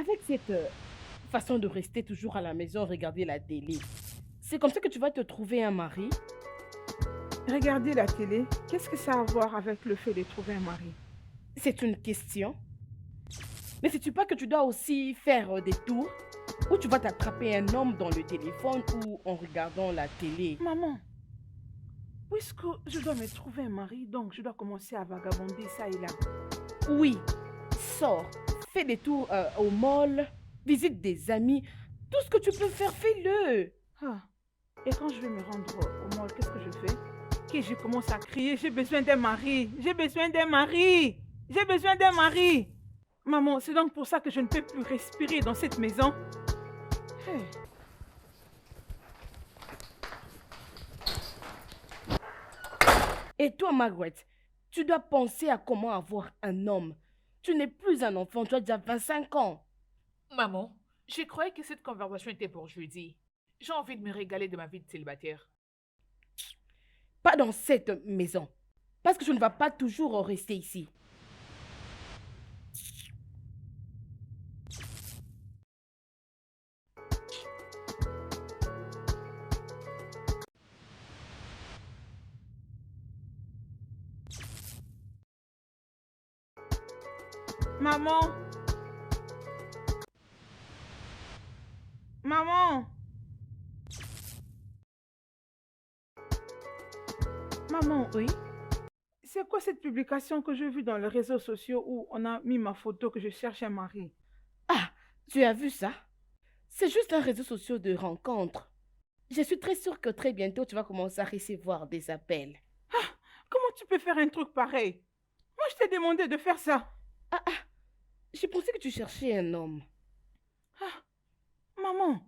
Avec cette façon de rester toujours à la maison, regarder la télé, c'est comme ça que tu vas te trouver un mari? Regarder la télé, qu'est-ce que ça a à voir avec le fait de trouver un mari? C'est une question. Mais sais-tu pas que tu dois aussi faire des tours où tu vas t'attraper un homme dans le téléphone ou en regardant la télé? Maman, puisque je dois me trouver un mari, donc je dois commencer à vagabonder ça et là. Oui, sors, fais des tours au mall, visite des amis, tout ce que tu peux faire, fais-le. Ah, et quand je vais me rendre au mall, qu'est-ce que je fais? Que je commence à crier, j'ai besoin d'un mari, j'ai besoin d'un mari, j'ai besoin d'un mari. Maman, c'est donc pour ça que je ne peux plus respirer dans cette maison. Hey. Et toi, Margaret, tu dois penser à comment avoir un homme. Tu n'es plus un enfant, tu as déjà 25 ans. Maman, je croyais que cette conversation était pour jeudi. J'ai envie de me régaler de ma vie de célibataire. Pas dans cette maison. Parce que je ne vais pas toujours rester ici. Maman, maman, maman, Oui? c'est quoi cette publication que j'ai vue dans les réseaux sociaux où on a mis ma photo que je cherche un mari? Ah, tu as vu ça? C'est juste un réseau social de rencontre. Je suis très sûre que très bientôt, tu vas commencer à recevoir des appels. Comment tu peux faire un truc pareil? Moi, je t'ai demandé de faire ça. Ah, ah, j'ai pensé que tu cherchais un homme. Ah, maman,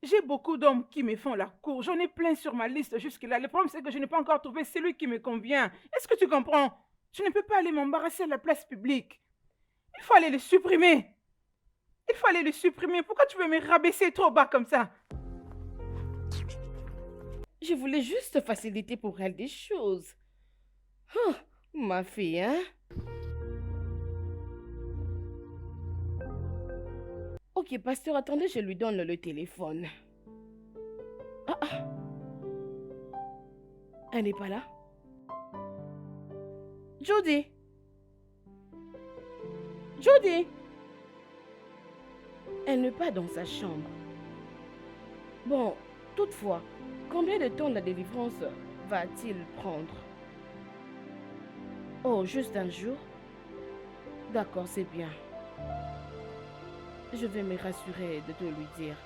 j'ai beaucoup d'hommes qui me font la cour. J'en ai plein sur ma liste jusque-là. Le problème, c'est que je n'ai pas encore trouvé celui qui me convient. Est-ce que tu comprends? Tu ne peux pas aller m'embarrasser à la place publique. Il faut aller le supprimer. Il faut aller le supprimer. Pourquoi tu veux me rabaisser trop bas comme ça? Je voulais juste faciliter pour elle des choses. Oh, ma fille, hein? Ok, pasteur, attendez, je lui donne le téléphone. Ah, ah, elle n'est pas là? Jody! Jody! Elle n'est pas dans sa chambre. Bon, toutefois, combien de temps la délivrance va-t-il prendre? Oh, juste un jour? D'accord, c'est bien. Je vais me rassurer de te lui dire.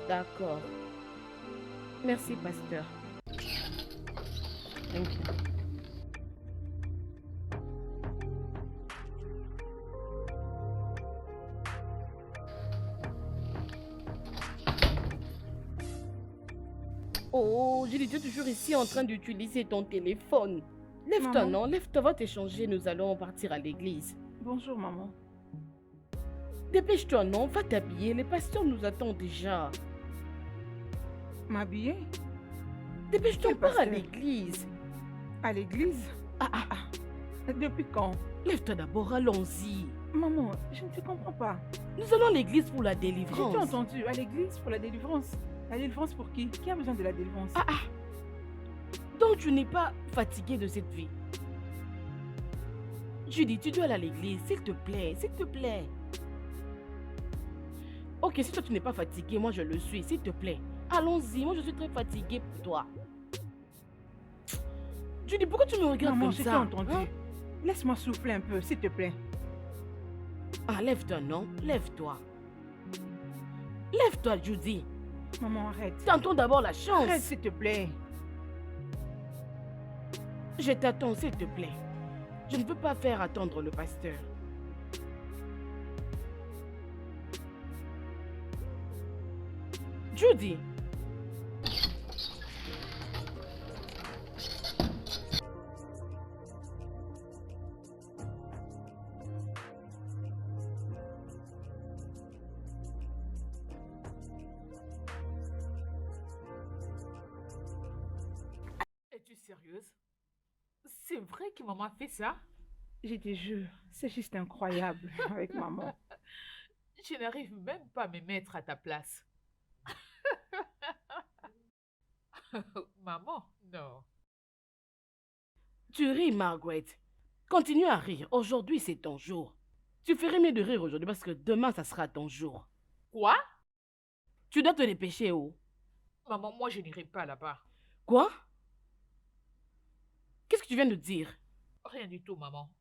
D'accord. Merci, pasteur. Thank you. Oh, je tu es toujours ici en train d'utiliser ton téléphone. Lève-toi, Maman. non? Lève-toi, va t'échanger, nous allons partir à l'église. Bonjour, maman. Dépêche-toi, non? Va t'habiller, les pasteurs nous attendent déjà. M'habiller? Dépêche-toi, Quel on part à pasteur? l'église. À l'église? Ah, ah, Depuis quand? lève-toi d'abord, allons-y. Maman, je ne te comprends pas. Nous allons à l'église pour la J'ai tout délivrance. entendu. À l'église pour la délivrance. La délivrance pour qui? Qui a besoin de la délivrance? Ah, ah. Donc tu n'es pas fatigué de cette vie. Judy, tu dois aller à l'église, s'il te plaît, s'il te plaît. Ok, si toi tu n'es pas fatigué, moi je le suis, s'il te plaît. Allons-y, moi je suis très fatiguée pour toi. Judy, pourquoi tu me regardes Maman, comme je t'ai ça? entendu. Hein? Laisse-moi souffler un peu, s'il te plaît. Ah, lève-toi, non? Lève-toi. Lève-toi, Judy. Maman, arrête. Tentons d'abord la Arrête, chance. s'il te plaît. Je t'attends, s'il te plaît. Je ne peux pas faire attendre le pasteur. Judy. Es-tu sérieuse? C'est vrai que maman fait ça? Je te jure, c'est juste incroyable avec maman. Je n'arrive même pas à me mettre à ta place. Maman, non. Tu ris, Margaret. Continue à rire. Aujourd'hui, c'est ton jour. Tu ferais mieux de rire aujourd'hui parce que demain, ça sera ton jour. Quoi? Tu dois te dépêcher, oh. Maman, moi, je n'irai pas là-bas. Quoi? Qu'est-ce que tu viens de dire? Rien du tout, maman.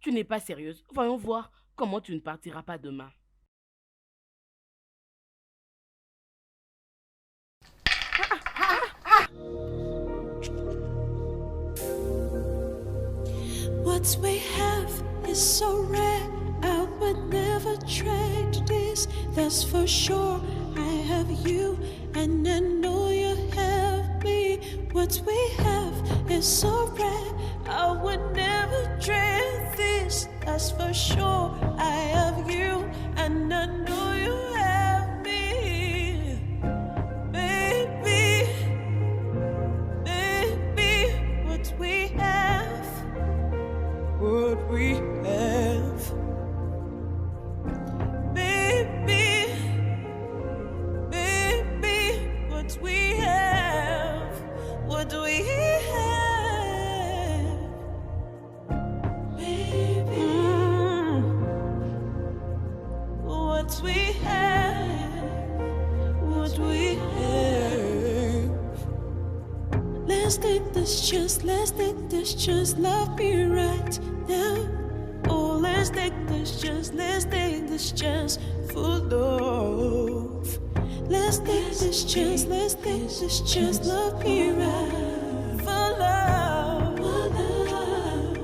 Tu n'es pas sérieuse. Voyons voir comment tu ne partiras pas demain. What we have is so rare, I would never trade this. That's for sure. I have you, and I know you have me. What we have is so rare, I would never trade this. That's for sure. I have you, and I know you have me. Baby, baby, what we have. What we have, baby, baby, what we have, what we have, baby, what we have, what we have. Let's take this chance, let's take this chance, love me right now. Oh, let's take this chance for love. Let's take this chance, let's take this chance, love me right for love. For love.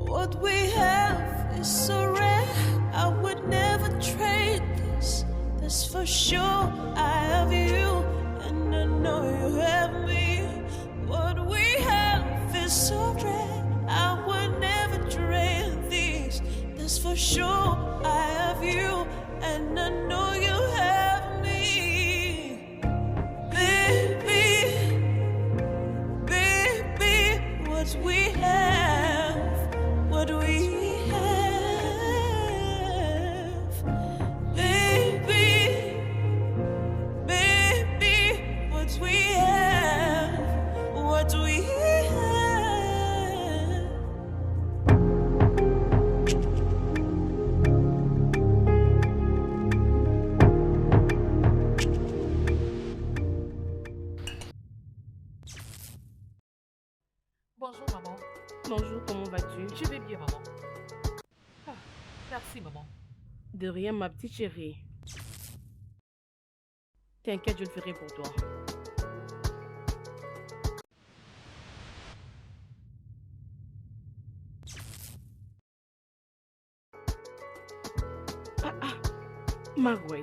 What we have is so rare, I would never trade this. That's for sure. I have you, and I know you have me. What we have is so rare, I would never trade this. That's for sure. I have you, and I know you have me. Baby, baby, what we have, what we have. Baby, baby, what we have, what we have. Bonjour, maman. Bonjour, comment vas-tu? Je vais bien, maman. Ah, merci, maman. De rien, ma petite chérie. T'inquiète, je le ferai pour toi. Margaret,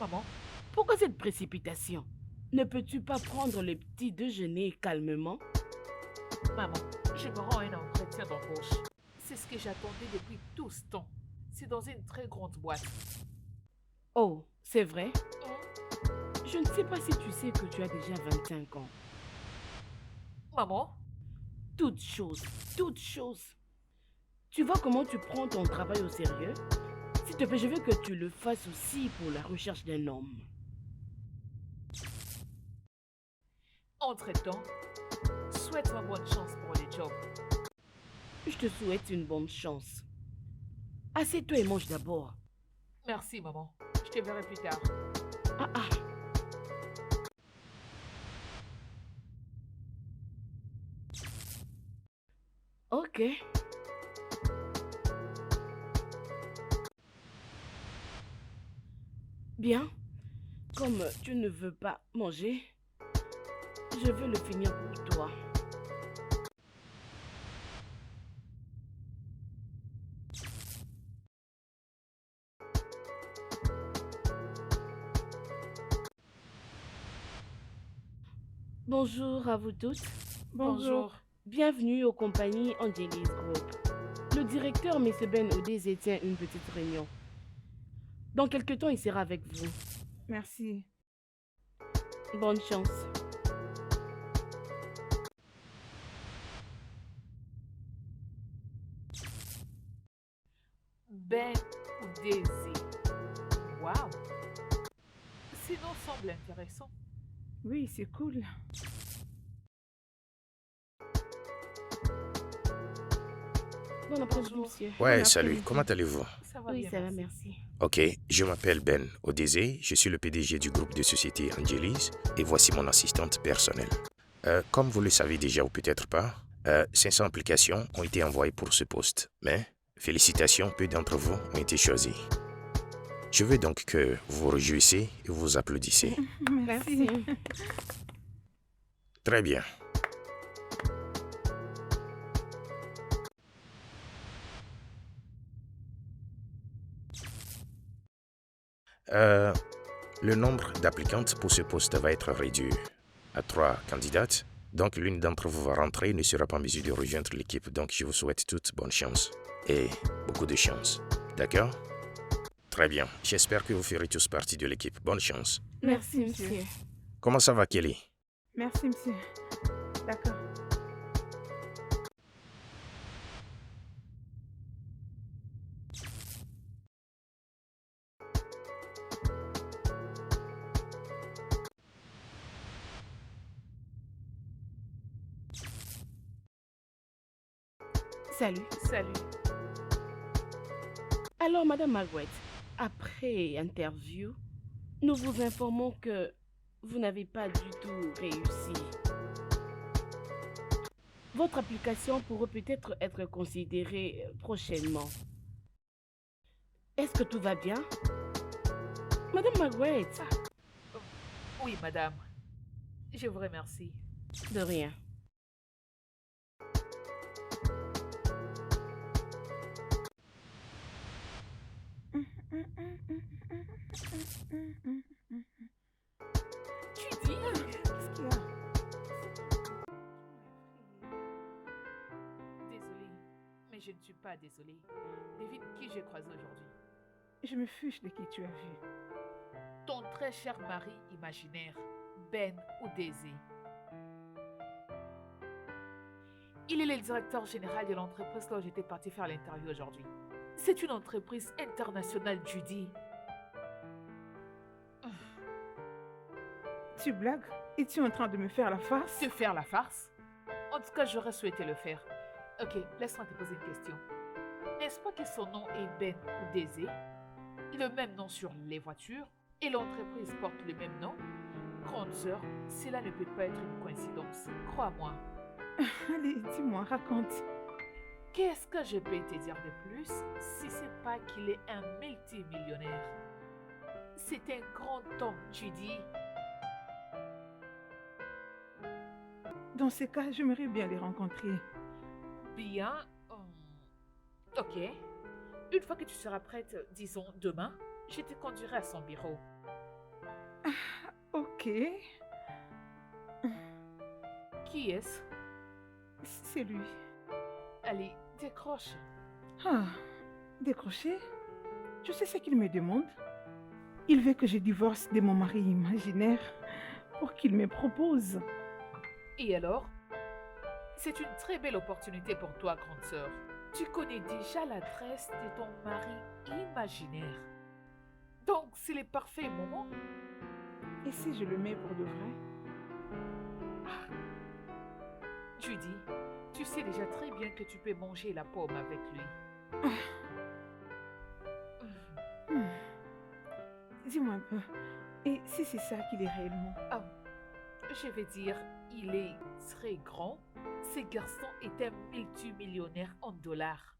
Maman, pourquoi cette précipitation? Ne peux-tu pas prendre le petit déjeuner calmement? maman, je me rends à un entretien d'embauche. C'est ce que j'attendais depuis tout ce temps. C'est dans une très grande boîte. Oh, c'est vrai? Hein? Je ne sais pas si tu sais que tu as déjà 25 ans. Maman, Toute chose, toute chose. Tu vois comment tu prends ton travail au sérieux? S'il te plaît, je veux que tu le fasses aussi pour la recherche d'un homme. entre-temps, souhaite-moi bonne chance pour le job. Je te souhaite une bonne chance. Assieds-toi et mange d'abord. Merci, maman. Je te verrai plus tard. Ah ah. Ok. Bien. Comme tu ne veux pas manger, je vais le finir pour toi. Bonjour à vous toutes. Bonjour. Bienvenue aux compagnies Angelis Group. Le directeur, M. Ben Odeze, tient une petite réunion. Dans quelque temps, il sera avec vous. Merci. Bonne chance. Ben ou Daisy. Waouh! Ces noms semblent intéressants. Oui, c'est cool. Bon après-midi, Bonjour. monsieur. Ouais, Bon salut, après-midi. comment allez-vous? Ça va Oui, bien, ça va, merci. merci. Ok, je m'appelle Ben Odeze, je suis le PDG du groupe de société Angelis et voici mon assistante personnelle. Comme vous le savez déjà ou peut-être pas, 500 applications ont été envoyées pour ce poste, mais félicitations, peu d'entre vous ont été choisis. Je veux donc que vous vous réjouissez et vous applaudissez. Merci. Merci. Très bien. Le nombre d'applicantes pour ce poste va être réduit à 3 candidates. Donc, l'une d'entre vous va rentrer et ne sera pas en mesure de rejoindre l'équipe. Donc, je vous souhaite toute bonne chance et beaucoup de chance. D'accord? Très bien. J'espère que vous ferez tous partie de l'équipe. Bonne chance. Merci, monsieur. monsieur. Comment ça va, Kelly? Merci, monsieur. D'accord. Salut. Salut. Alors, Madame Margaret, après interview, nous vous informons que vous n'avez pas du tout réussi. Votre application pourrait peut-être être considérée prochainement. Est-ce que tout va bien? Madame Margaret, Oui, madame. Je vous remercie. de rien. Tu dis? Qu'est-ce qu'il y a? Désolée, mais je ne suis pas désolée. Devine qui j'ai croisé aujourd'hui. Je me fiche de qui tu as vu. Ton très cher mari imaginaire, Ben Oudézé. Il est le directeur général de l'entreprise là où j'étais partie faire l'interview aujourd'hui. C'est une entreprise internationale, Judy. Tu blagues? Es-tu en train de me faire la farce? Se faire la farce? En tout cas, j'aurais souhaité le faire. Ok, laisse-moi te poser une question. N'est-ce pas que son nom est Ben Oudézé? Le même nom sur les voitures et l'entreprise porte le même nom? Grande sœur, cela ne peut pas être une coïncidence. Crois-moi. Allez, dis-moi, raconte. Qu'est-ce que je peux te dire de plus si c'est pas qu'il est un multimillionnaire? C'est un grand homme, tu dis. Dans ces cas, j'aimerais bien les rencontrer. Bien. Ok. Une fois que tu seras prête, disons demain, je te conduirai à son bureau. Ok. Qui est-ce? C'est lui. Allez, décroche. Ah, décroché? Tu sais ce qu'il me demande? Il veut que je divorce de mon mari imaginaire pour qu'il me propose. Et alors? C'est une très belle opportunité pour toi, grande sœur. Tu connais déjà l'adresse de ton mari imaginaire. Donc, c'est le parfait moment. Et si je le mets pour de vrai? Judy, tu sais déjà très bien que tu peux manger la pomme avec lui. Hmm. Dis-moi un peu. Et si c'est ça qu'il est réellement? Ah, je vais dire, il est très grand. Ce garçon est un multimillionnaire en dollars.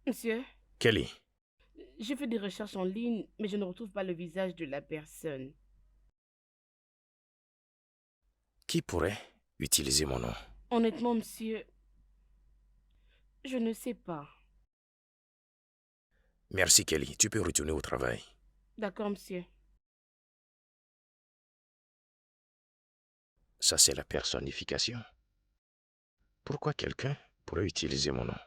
Monsieur, Kelly, j'ai fait des recherches en ligne, mais je ne retrouve pas le visage de la personne. qui pourrait utiliser mon nom? Honnêtement, monsieur, je ne sais pas. Merci, Kelly. Tu peux retourner au travail. D'accord, monsieur. Ça, c'est la personnification. Pourquoi quelqu'un pourrait utiliser mon nom?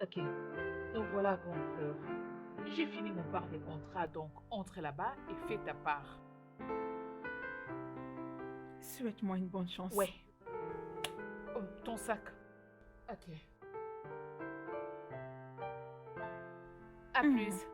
Ok. Donc voilà, grande sœur. J'ai fini mon part des contrats, donc entre là-bas et fais ta part. Souhaite-moi une bonne chance. Ouais. Oh, ton sac. Ok. À plus.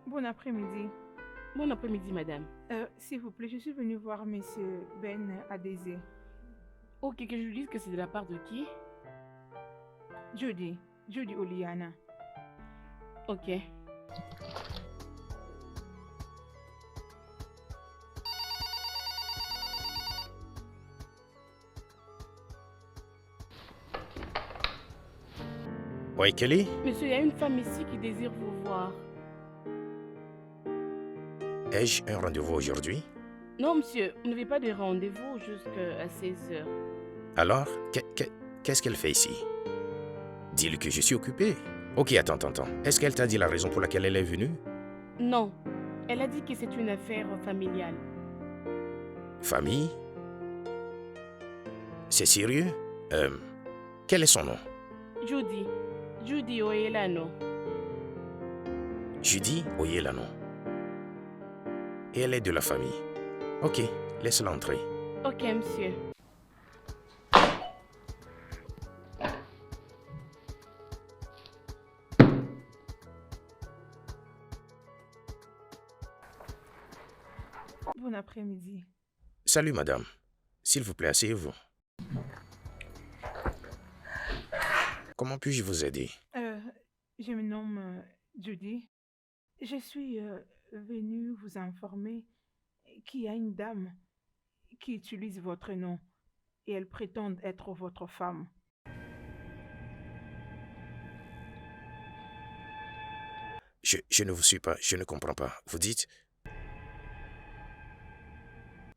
Bon après-midi. Bon après-midi, madame. S'il vous plaît, je suis venue voir Monsieur Ben Adésé. Ok, que je lui dise que c'est de la part de qui? Judy Oliana. Ok. Oui, Kelly? Monsieur, il y a une femme ici qui désire vous voir. Ai-je un rendez-vous aujourd'hui? Non, monsieur, vous n'avez pas de rendez-vous jusqu'à 16h. Alors, qu'est-ce qu'elle fait ici? Dis-lui que je suis occupé. Ok, attends. Est-ce qu'elle t'a dit la raison pour laquelle elle est venue? Non, elle a dit que c'est une affaire familiale. Famille? C'est sérieux? Quel est son nom? Judy Oyelano. Judy Oyelano. Et elle est de la famille. Ok, laisse-la entrer. Ok, monsieur. Bon après-midi. Salut, madame. S'il vous plaît, asseyez-vous. Comment puis-je vous aider? Je me nomme Judy. Je suis venue vous informer qu'il y a une dame qui utilise votre nom et elle prétend être votre femme. Je ne vous suis pas, je ne comprends pas. Vous dites...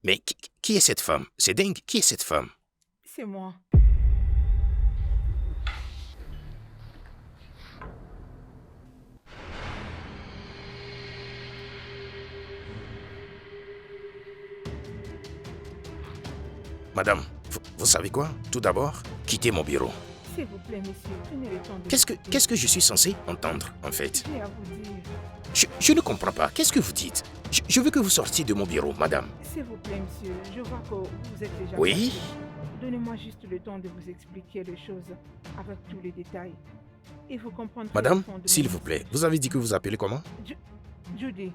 Mais qui est cette femme? C'est dingue, qui est cette femme? C'est moi. Madame, vous savez quoi? Tout d'abord, quittez mon bureau. S'il vous plaît, monsieur, prenez le temps de... Qu'est-ce que je suis censé entendre, en fait? J'ai à vous dire. Je ne comprends pas. Qu'est-ce que vous dites? Je veux que vous sortiez de mon bureau, madame. S'il vous plaît, monsieur, je vois que vous êtes déjà... Oui? fatigué. Donnez-moi juste le temps de vous expliquer les choses avec tous les détails. Et vous comprendrez... Madame, le fond de s'il mon vous plaît, message. vous avez dit que vous appelez comment? Judy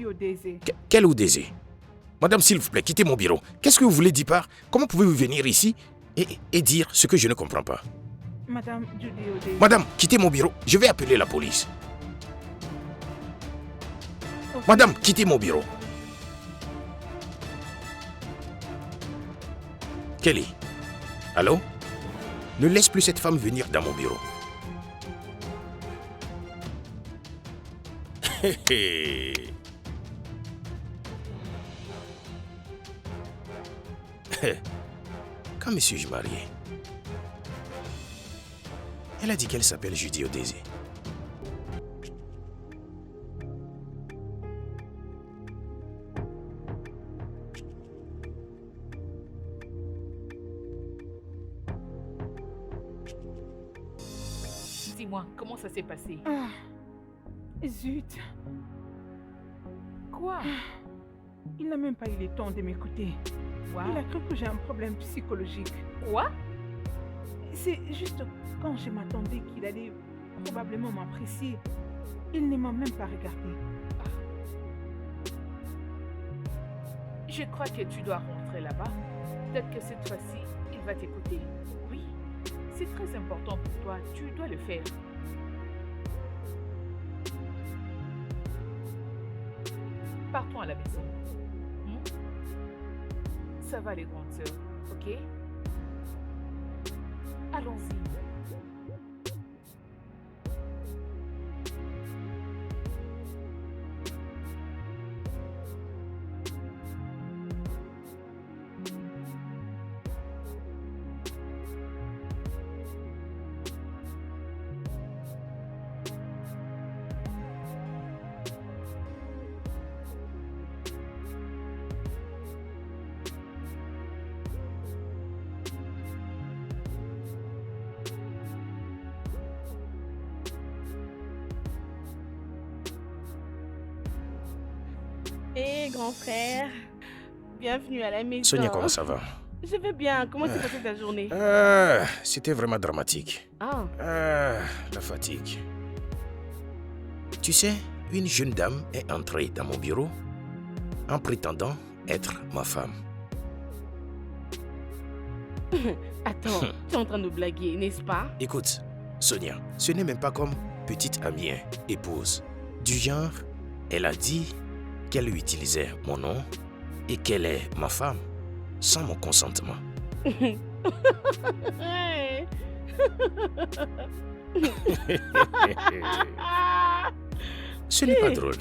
Odésé. Quel Odésé? Madame, s'il vous plaît, quittez mon bureau. Qu'est-ce que vous voulez dire par... Comment pouvez-vous venir ici et dire ce que je ne comprends pas? Madame Judy Odésé. Madame, quittez mon bureau. Je vais appeler la police. Ok. Madame, quittez mon bureau. Kelly, allô? Ne laisse plus cette femme venir dans mon bureau. Hé hé. Quand me suis-je marié? Elle a dit qu'elle s'appelle Judy Odésé. Dis-moi, comment ça s'est passé? Ah, zut. Quoi? Il n'a même pas eu le temps de m'écouter. Quoi? Il a cru que j'ai un problème psychologique. Quoi? C'est juste quand je m'attendais qu'il allait probablement m'apprécier. Il ne m'a même pas regardé. Je crois que tu dois rentrer là-bas. Peut-être que cette fois-ci, il va t'écouter. Oui, c'est très important pour toi. Tu dois le faire. Partons à la maison. Ça va les grandes sœurs, ok? Allons-y. Hé, grand frère. Bienvenue à la maison. Sonia, comment ça va? Je vais bien. Comment s'est passée ta journée? C'était vraiment dramatique. Ah, La fatigue. Tu sais, une jeune dame est entrée dans mon bureau en prétendant être ma femme. attends. Tu es en train de blaguer, n'est-ce pas? Écoute, Sonia, ce n'est même pas comme petite amie, hein, épouse. Du genre, elle a dit qu'elle utilisait mon nom et qu'elle est ma femme sans mon consentement. Hey. Ce n'est pas drôle.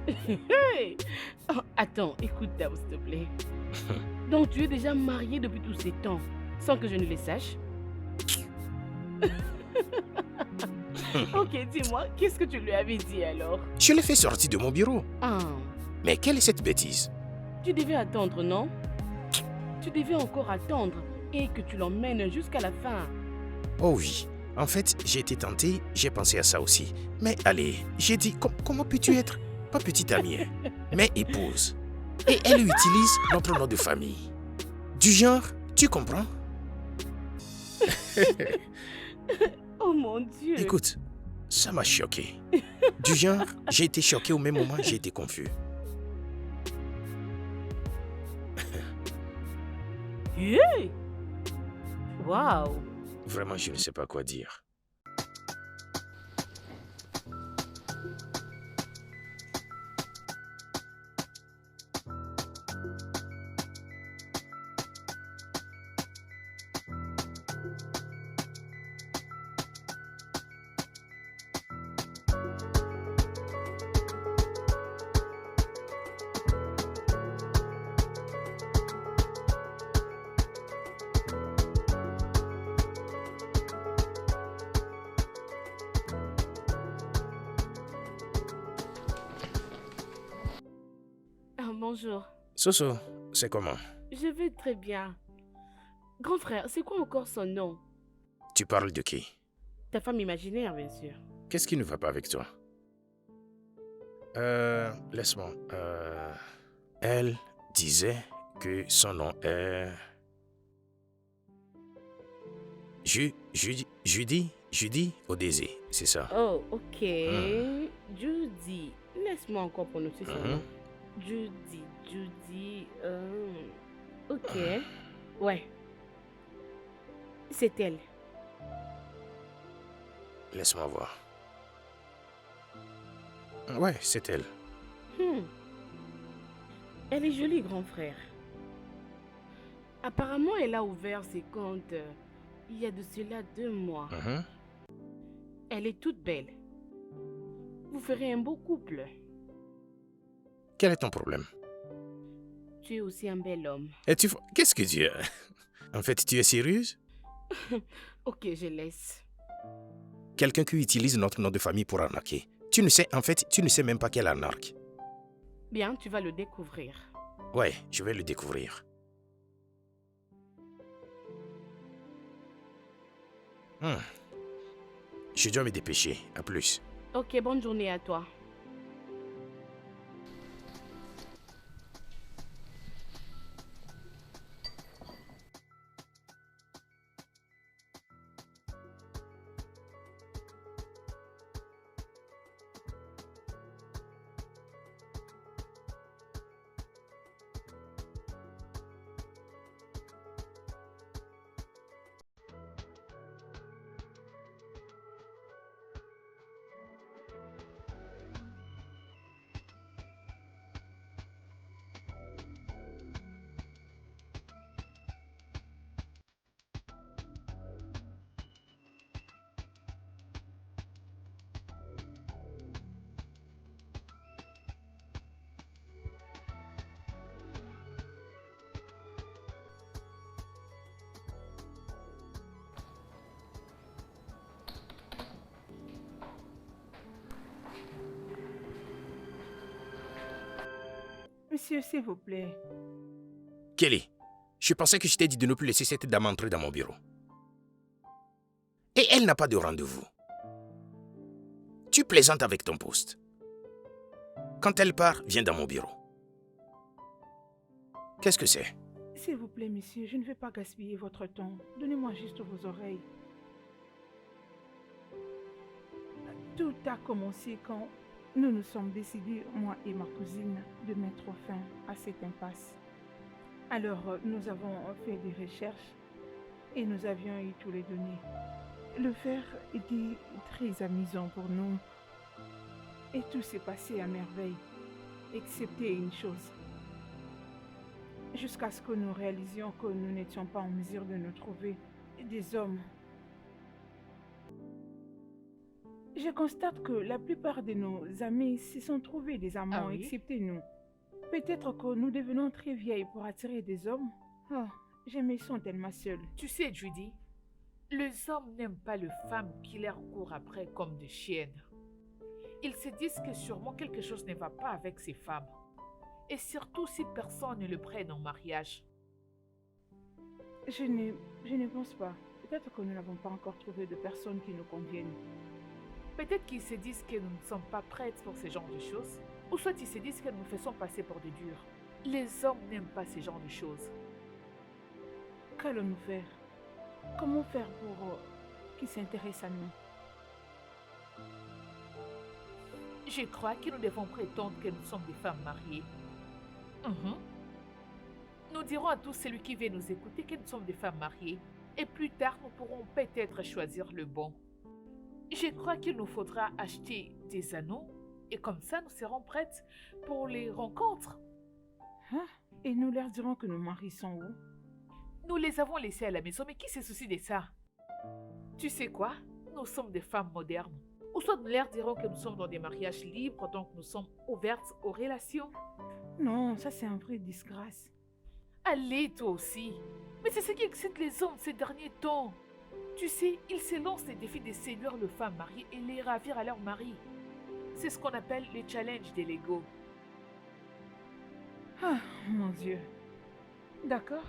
Hey. Oh, attends, écoute d'abord, s'il te plaît. Donc, tu es déjà marié depuis tous ces temps, sans que je ne le sache? Ok, dis-moi, qu'est-ce que tu lui avais dit alors? Je l'ai fait sortir de mon bureau. Ah, Mais quelle est cette bêtise? tu devais attendre, non? Tu devais encore attendre et que tu l'emmènes jusqu'à la fin. Oh oui, en fait, j'ai été tenté, j'ai pensé à ça aussi. Mais allez, j'ai dit, comment peux-tu être, pas petite amie, hein, mais épouse? Et elle utilise notre nom de famille. Du genre, tu comprends? Oh mon Dieu. Écoute, ça m'a choqué. Du genre, j'ai été choqué au même moment, j'ai été confus. Hey! Waouh. Vraiment, je ne sais pas quoi dire. Ah, bonjour. Soso, c'est comment? Je vais très bien. Grand frère, c'est quoi encore son nom? Tu parles de qui? Ta femme imaginaire, bien sûr. Qu'est-ce qui ne va pas avec toi? Laisse-moi. Elle disait que son nom est... Judy Odésé, c'est ça. Oh, ok. Judy. Laisse-moi encore prononcer son nom. Judy. Ok. Ouais. C'est elle. Laisse-moi voir. Ouais, c'est elle. Elle est jolie, grand frère. Apparemment, elle a ouvert ses comptes il y a de cela 2 mois. Elle est toute belle. Vous ferez un beau couple. Quel est ton problème? Tu es aussi un bel homme. Et qu'est-ce que tu as? En fait, tu es sérieuse? Ok, je laisse. Quelqu'un qui utilise notre nom de famille pour arnaquer. Tu ne sais même pas quelle arnaque. Bien, tu vas le découvrir. Ouais, je vais le découvrir. Je dois me dépêcher. À plus. Ok, bonne journée à toi. Monsieur, s'il vous plaît. Kelly, je pensais que je t'ai dit de ne plus laisser cette dame entrer dans mon bureau. Et elle n'a pas de rendez-vous. Tu plaisantes avec ton poste. Quand elle part, viens dans mon bureau. Qu'est-ce que c'est? S'il vous plaît, monsieur, je ne vais pas gaspiller votre temps. Donnez-moi juste vos oreilles. Tout a commencé quand nous nous sommes décidés, moi et ma cousine, de mettre fin à cette impasse. Alors, nous avons fait des recherches et nous avions eu tous les données. Le faire était très amusant pour nous et tout s'est passé à merveille, excepté une chose. Jusqu'à ce que nous réalisions que nous n'étions pas en mesure de nous trouver des hommes. Je constate que la plupart de nos amis se sont trouvés des amants, Ah oui? excepté nous. Peut-être que nous devenons très vieilles pour attirer des hommes. Oh, je me sens tellement seule. Tu sais, Judy, les hommes n'aiment pas les femmes qui leur courent après comme des chiennes. Ils se disent que sûrement quelque chose ne va pas avec ces femmes. Et surtout si personne ne le prenne en mariage. Je ne pense pas. Peut-être que nous n'avons pas encore trouvé de personnes qui nous conviennent. Peut-être qu'ils se disent que nous ne sommes pas prêtes pour ce genre de choses. Ou soit ils se disent que nous nous faisons passer pour des durs. Les hommes n'aiment pas ce genre de choses. Qu'allons-nous faire? Comment faire pour qu'ils s'intéressent à nous? Je crois que nous devons prétendre que nous sommes des femmes mariées. Nous dirons à tous celui qui veut nous écouter que nous sommes des femmes mariées. Et plus tard, nous pourrons peut-être choisir le bon. Je crois qu'il nous faudra acheter des anneaux. Et comme ça, nous serons prêtes pour les rencontres. Hein? Et nous leur dirons que nos maris sont où? Nous les avons laissés à la maison, mais qui se soucie de ça? Tu sais quoi? Nous sommes des femmes modernes. Ou soit nous leur dirons que nous sommes dans des mariages libres, donc nous sommes ouvertes aux relations. Non, ça c'est un vrai disgrâce. Allez, toi aussi. Mais c'est ce qui excite les hommes ces derniers temps. Tu sais, ils se lancent des défis de séduire les femmes mariées et les ravir à leur mari. C'est ce qu'on appelle le challenge des l'ego. Ah, mon Dieu. D'accord.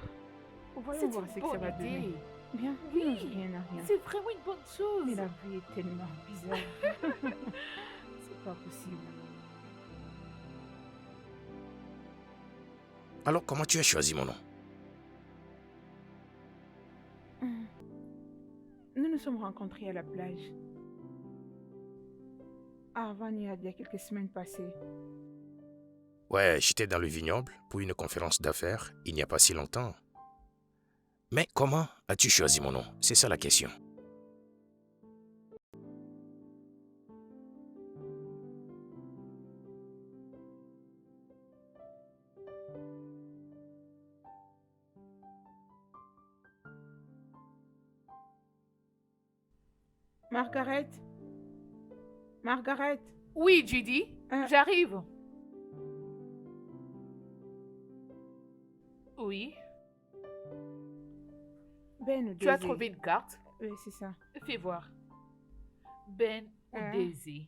Voyons C'est voir une ce que ça bonne va donner. idée. Bien, Oui, rien à rien. c'est vraiment une bonne chose. Mais la vie est tellement bizarre. C'est pas possible. Alors, comment tu as choisi mon nom? Nous nous sommes rencontrés à la plage. À Havane, il y a quelques semaines passées. Ouais, j'étais dans le vignoble pour une conférence d'affaires il n'y a pas si longtemps. Mais comment as-tu choisi mon nom? C'est ça la question. Margaret? Margaret? Oui, Judy, j'arrive. Oui, Ben tu as Odeze. trouvé une carte? Oui, c'est ça. Fais voir. Ben Odeze.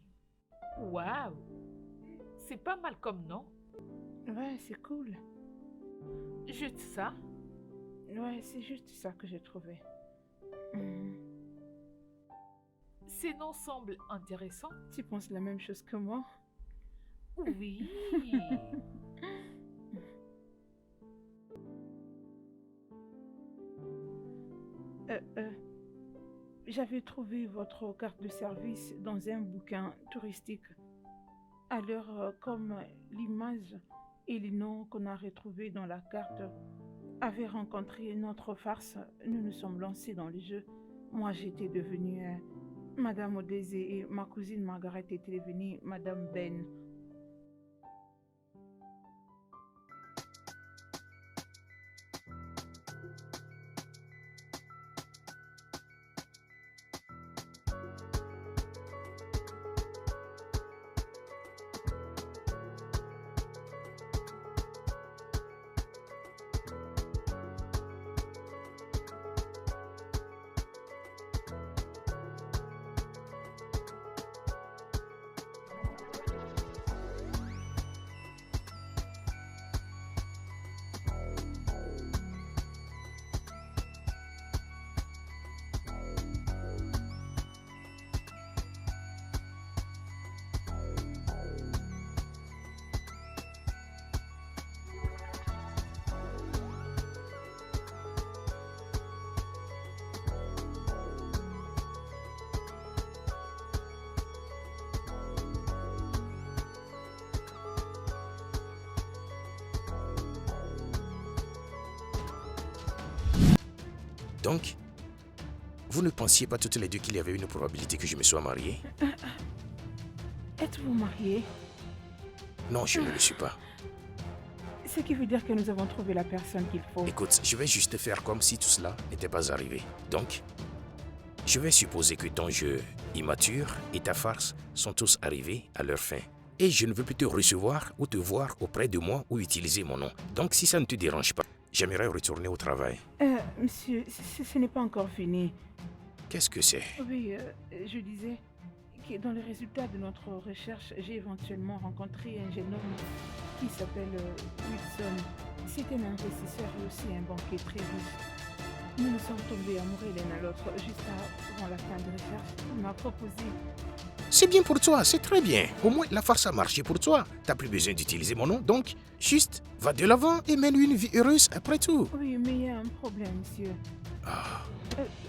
Waouh! C'est pas mal comme nom. Ouais, c'est cool. Juste ça. Ouais, c'est juste ça que j'ai trouvé. Ces noms semblent intéressants. Tu penses la même chose que moi? Oui. J'avais trouvé votre carte de service dans un bouquin touristique. Alors, comme l'image et les noms qu'on a retrouvés dans la carte avaient rencontré notre farce, nous nous sommes lancés dans le jeu. Moi, j'étais devenue Madame Odeze et ma cousine Margaret était devenue Madame Ben. Donc, vous ne pensiez pas toutes les deux qu'il y avait une probabilité que je me sois marié? Êtes-vous mariés? Non, je ne le suis pas. Ce qui veut dire que nous avons trouvé la personne qu'il faut. Écoute, je vais juste faire comme si tout cela n'était pas arrivé. Donc, je vais supposer que ton jeu immature et ta farce sont tous arrivés à leur fin. Et je ne veux plus te recevoir ou te voir auprès de moi ou utiliser mon nom. Donc, si ça ne te dérange pas, j'aimerais retourner au travail. Monsieur, ce n'est pas encore fini. Qu'est-ce que c'est? Oui, je disais que dans les résultats de notre recherche, j'ai éventuellement rencontré un jeune homme qui s'appelle Wilson. C'était un investisseur et aussi un banquier très riche. Nous nous sommes tombés amoureux l'un à l'autre juste avant la fin de recherche. Il m'a proposé. C'est bien pour toi, c'est très bien. Au moins, la farce a marché pour toi. T'as plus besoin d'utiliser mon nom, donc juste va de l'avant et mène une vie heureuse après tout. Oui, mais il y a un problème, monsieur.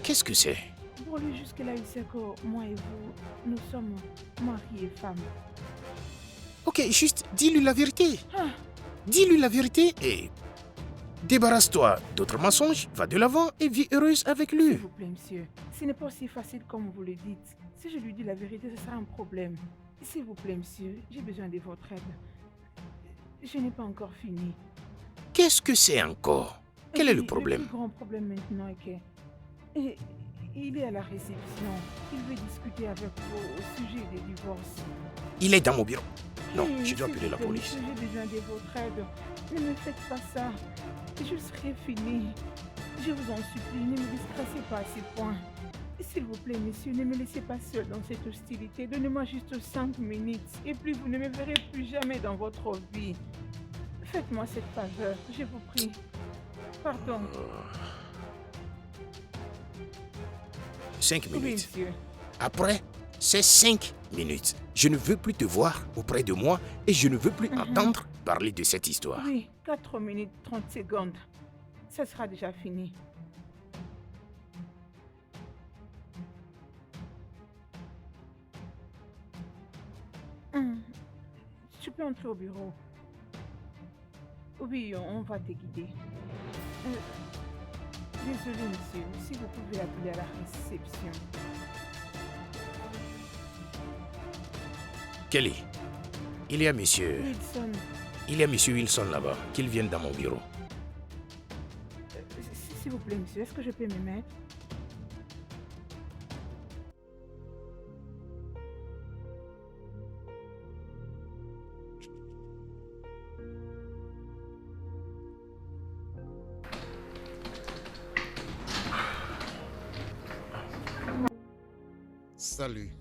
Qu'est-ce que c'est? Pour lui, jusque-là, il sait que moi et vous, nous sommes mariés et femmes. Ok, juste dis-lui la vérité. Ah. Dis-lui la vérité et débarrasse-toi d'autres mensonges, va de l'avant et vis heureuse avec S'il lui. vous plaît, monsieur. Ce n'est pas si facile comme vous le dites. Si je lui dis la vérité, ce sera un problème. S'il vous plaît, monsieur, j'ai besoin de votre aide. Je n'ai pas encore fini. Qu'est-ce que c'est encore? Quel est le Le problème? plus grand problème maintenant est que... Et il est à la réception. Il veut discuter avec vous au sujet des divorces. Il est dans mon bureau. Non, Oui, je dois s'il appeler la vous plaît, police. monsieur, j'ai besoin de votre aide. Ne me faites pas ça. Je serai fini. Je vous en supplie, ne me disgraciez pas à ce point. S'il vous plaît, monsieur, ne me laissez pas seul dans cette hostilité. Donnez-moi juste 5 minutes. Et puis vous ne me verrez plus jamais dans votre vie. Faites-moi cette faveur, je vous prie. Pardon. 5 Oui, minutes. monsieur. Après, c'est 5 minutes. Je ne veux plus te voir auprès de moi et je ne veux plus entendre parler de cette histoire. Oui, 4 minutes 30 secondes. Ça sera déjà fini. Tu peux entrer au bureau. Oui, on va te guider. Désolé, monsieur, si vous pouvez appeler à la réception. Kelly, il y a monsieur Wilson, là-bas, qu'il vienne dans mon bureau. s'il vous plaît, monsieur, est-ce que je peux me mettre? Salut.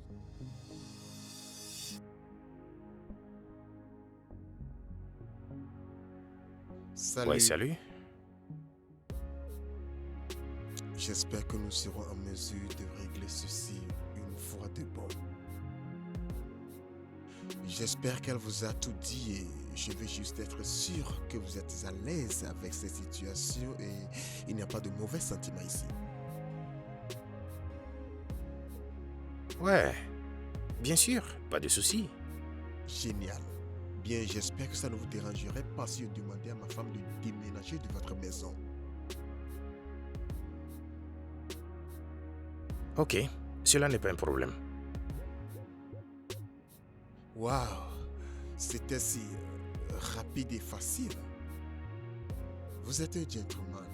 Salut. Ouais, salut. J'espère que nous serons en mesure de régler ceci une fois de bon. J'espère qu'elle vous a tout dit et je veux juste être sûr que vous êtes à l'aise avec cette situation et il n'y a pas de mauvais sentiments ici. Ouais, bien sûr, pas de souci. Génial. Bien, j'espère que ça ne vous dérangerait pas si je demandais à ma femme de déménager de votre maison. Ok, cela n'est pas un problème. Waouh, c'était si rapide et facile. Vous êtes un gentleman.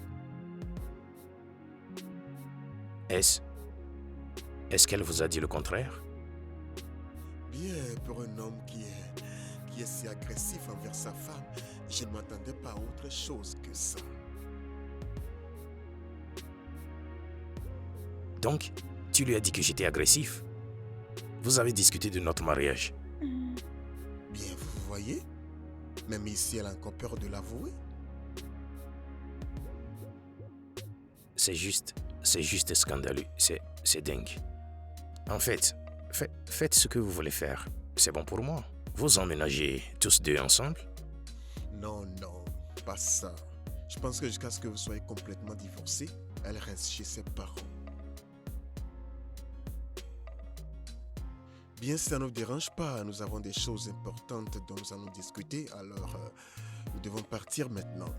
Est-ce qu'elle vous a dit le contraire? Bien, pour un homme qui est si agressif envers sa femme, je ne m'attendais pas à autre chose que ça. Donc, tu lui as dit que j'étais agressif? Vous avez discuté de notre mariage? Bien, vous voyez? Même ici, elle a encore peur de l'avouer. C'est juste scandaleux. C'est dingue. En fait, faites ce que vous voulez faire. C'est bon pour moi. Vous emménagez tous deux ensemble? Non, non, pas ça. Je pense que jusqu'à ce que vous soyez complètement divorcés, elle reste chez ses parents. Bien, si ça ne vous dérange pas, nous avons des choses importantes dont nous allons discuter, alors nous devons partir maintenant.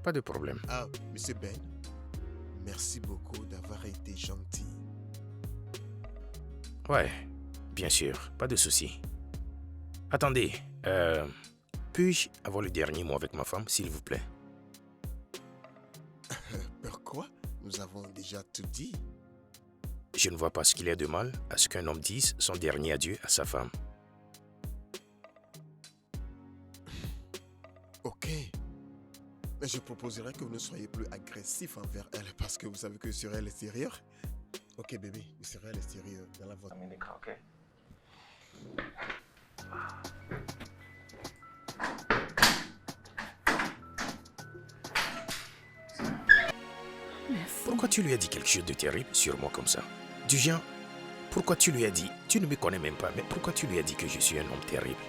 Pas de problème. Ah, Monsieur Ben, Merci beaucoup d'avoir été gentil. Ouais, bien sûr, pas de souci. Attendez, puis-je avoir le dernier mot avec ma femme, s'il vous plaît? Pourquoi? Nous avons déjà tout dit. Je ne vois pas ce qu'il y a de mal à ce qu'un homme dise son dernier adieu à sa femme. Ok. Mais je proposerais que vous ne soyez plus agressif envers elle parce que vous savez que je serai à l'extérieur. Ok bébé, je serai à l'extérieur dans la voiture. Merci. Pourquoi tu lui as dit quelque chose de terrible sur moi comme ça? Du genre, pourquoi tu lui as dit, tu ne me connais même pas, mais pourquoi tu lui as dit que je suis un homme terrible?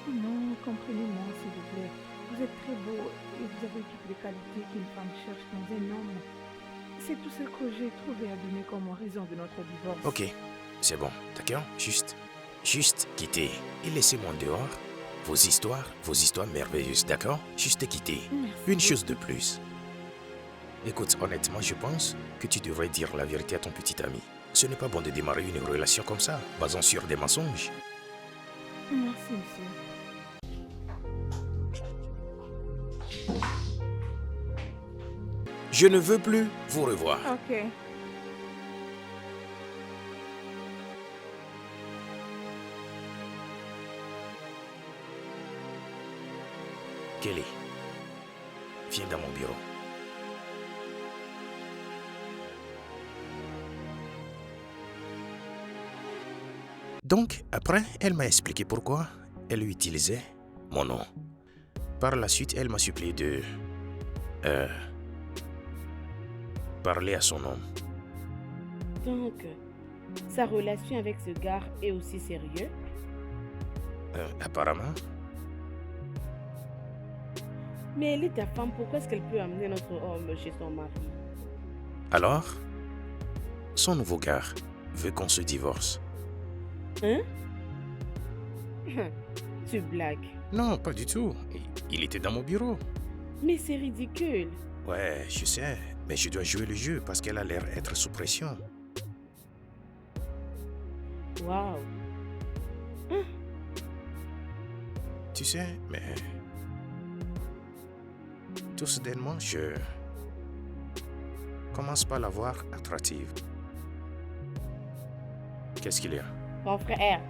Non, comprenez-moi, s'il vous plaît. Vous êtes très beau et vous avez toutes les qualités qu'une femme cherche dans un homme. C'est tout ce que j'ai trouvé à donner comme raison de notre divorce. Ok, c'est bon, d'accord? Juste quitter et laissez-moi dehors. Vos histoires merveilleuses, d'accord? Juste quitter. Merci Une chose de plus. Écoute, honnêtement, je pense que tu devrais dire la vérité à ton petit ami. Ce n'est pas bon de démarrer une relation comme ça, basant sur des mensonges. Merci, monsieur. Je ne veux plus vous revoir. Ok. Kelly, viens dans mon bureau. Donc, après, elle m'a expliqué pourquoi elle utilisait mon nom. Par la suite, elle m'a supplié de parler à son homme. Donc, sa relation avec ce gars est aussi sérieuse? Apparemment, Mais elle est ta femme, pourquoi est-ce qu'elle peut amener notre homme chez son mari? alors, son nouveau gars veut qu'on se divorce. Hein? Tu blagues. Non, pas du tout. Il était dans mon bureau. Mais c'est ridicule. Ouais, je sais, mais je dois jouer le jeu parce qu'elle a l'air être sous pression. Waouh. Tu sais, mais... Tout soudainement, je commence pas à la voir attractive. Qu'est-ce qu'il y a? Mon frère.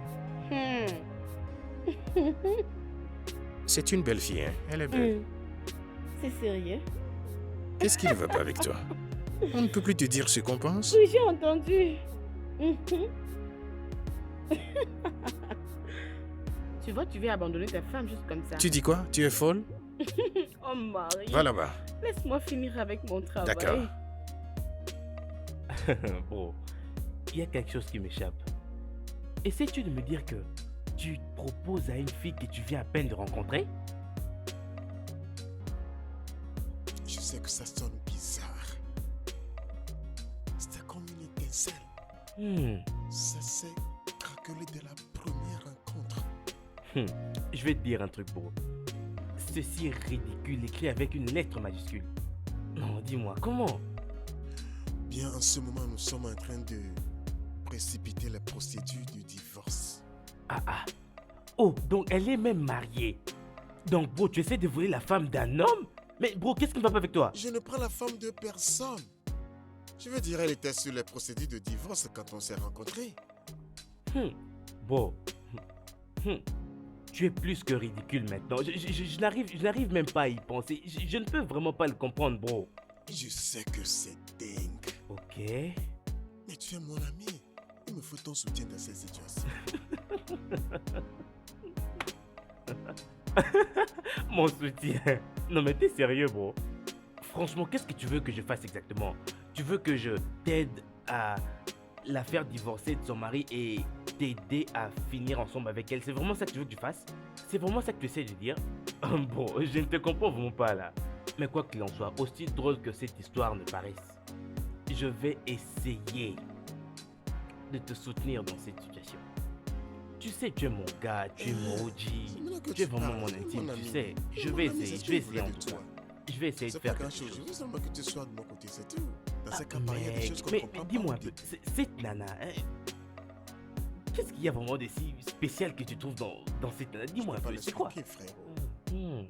C'est une belle fille, hein? Elle est belle. C'est sérieux? Qu'est-ce qui ne va pas avec toi? On ne peut plus te dire ce qu'on pense? Oui, j'ai entendu. Tu vois, tu veux abandonner ta femme juste comme ça. Tu dis quoi? Tu es folle? Oh Marie. Va là-bas. Laisse-moi finir avec mon travail. D'accord. Bro, il y a quelque chose qui m'échappe. Essaies-tu de me dire que tu te proposes à une fille que tu viens à peine de rencontrer? Je sais que ça sonne bizarre. C'était comme une étincelle. Ça s'est craquelé dès la première rencontre. Je vais te dire un truc, bro. Ceci est ridicule, écrit avec une lettre majuscule. Non, dis-moi, comment? Bien, en ce moment, nous sommes en train de précipiter la procédure du divorce. Ah. Oh, donc elle est même mariée. Donc, bro, tu essaies de voler la femme d'un homme? Mais, bro, qu'est-ce qui ne va pas avec toi? Je ne prends la femme de personne. Je veux dire, elle était sur les procédures de divorce quand on s'est rencontrés. Bro. Tu es plus que ridicule maintenant. Je n'arrive même pas à y penser. Je ne peux vraiment pas le comprendre, bro. Je sais que c'est dingue. Ok. Mais tu es mon ami. Il me faut ton soutien dans cette situation. Mon soutien. Non mais t'es sérieux, bro? Franchement, qu'est-ce que tu veux que je fasse exactement? Tu veux que je t'aide à la faire divorcer de son mari et t'aider à finir ensemble avec elle? C'est vraiment ça que tu veux que je fasse? C'est vraiment ça que tu essaies de dire? Bon, je ne te comprends vraiment pas là. Mais quoi qu'il en soit, aussi drôle que cette histoire ne paraisse, je vais essayer de te soutenir dans cette situation. Tu sais, tu es mon gars, tu es mon OG, tu es vraiment mon intime, tu sais. Je vais essayer en tout cas. Je vais essayer de C'est faire pas quelque grand chose. chose. Je veux seulement que tu sois de mon côté, c'est tout. Dans ce cas, pareil, il y a des choses qu'on ne mais comprend pas. dis-moi un on peu, dit. cette nana, hein, qu'est-ce qu'il y a vraiment de si spécial que tu trouves dans cette nana? Dis-moi un Pas peu, le c'est quoi? expliquer, frérot. Hmm.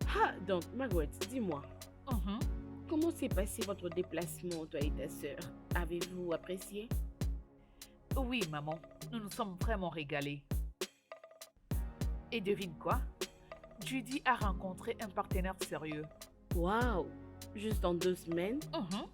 Ah, donc, Margaret, dis-moi, Mhm. comment s'est passé votre déplacement, toi et ta sœur? Avez-vous apprécié? Oui, maman, nous nous sommes vraiment régalés. Et devine quoi? Judy a rencontré un partenaire sérieux. Waouh! Juste en 2 semaines? Mhm.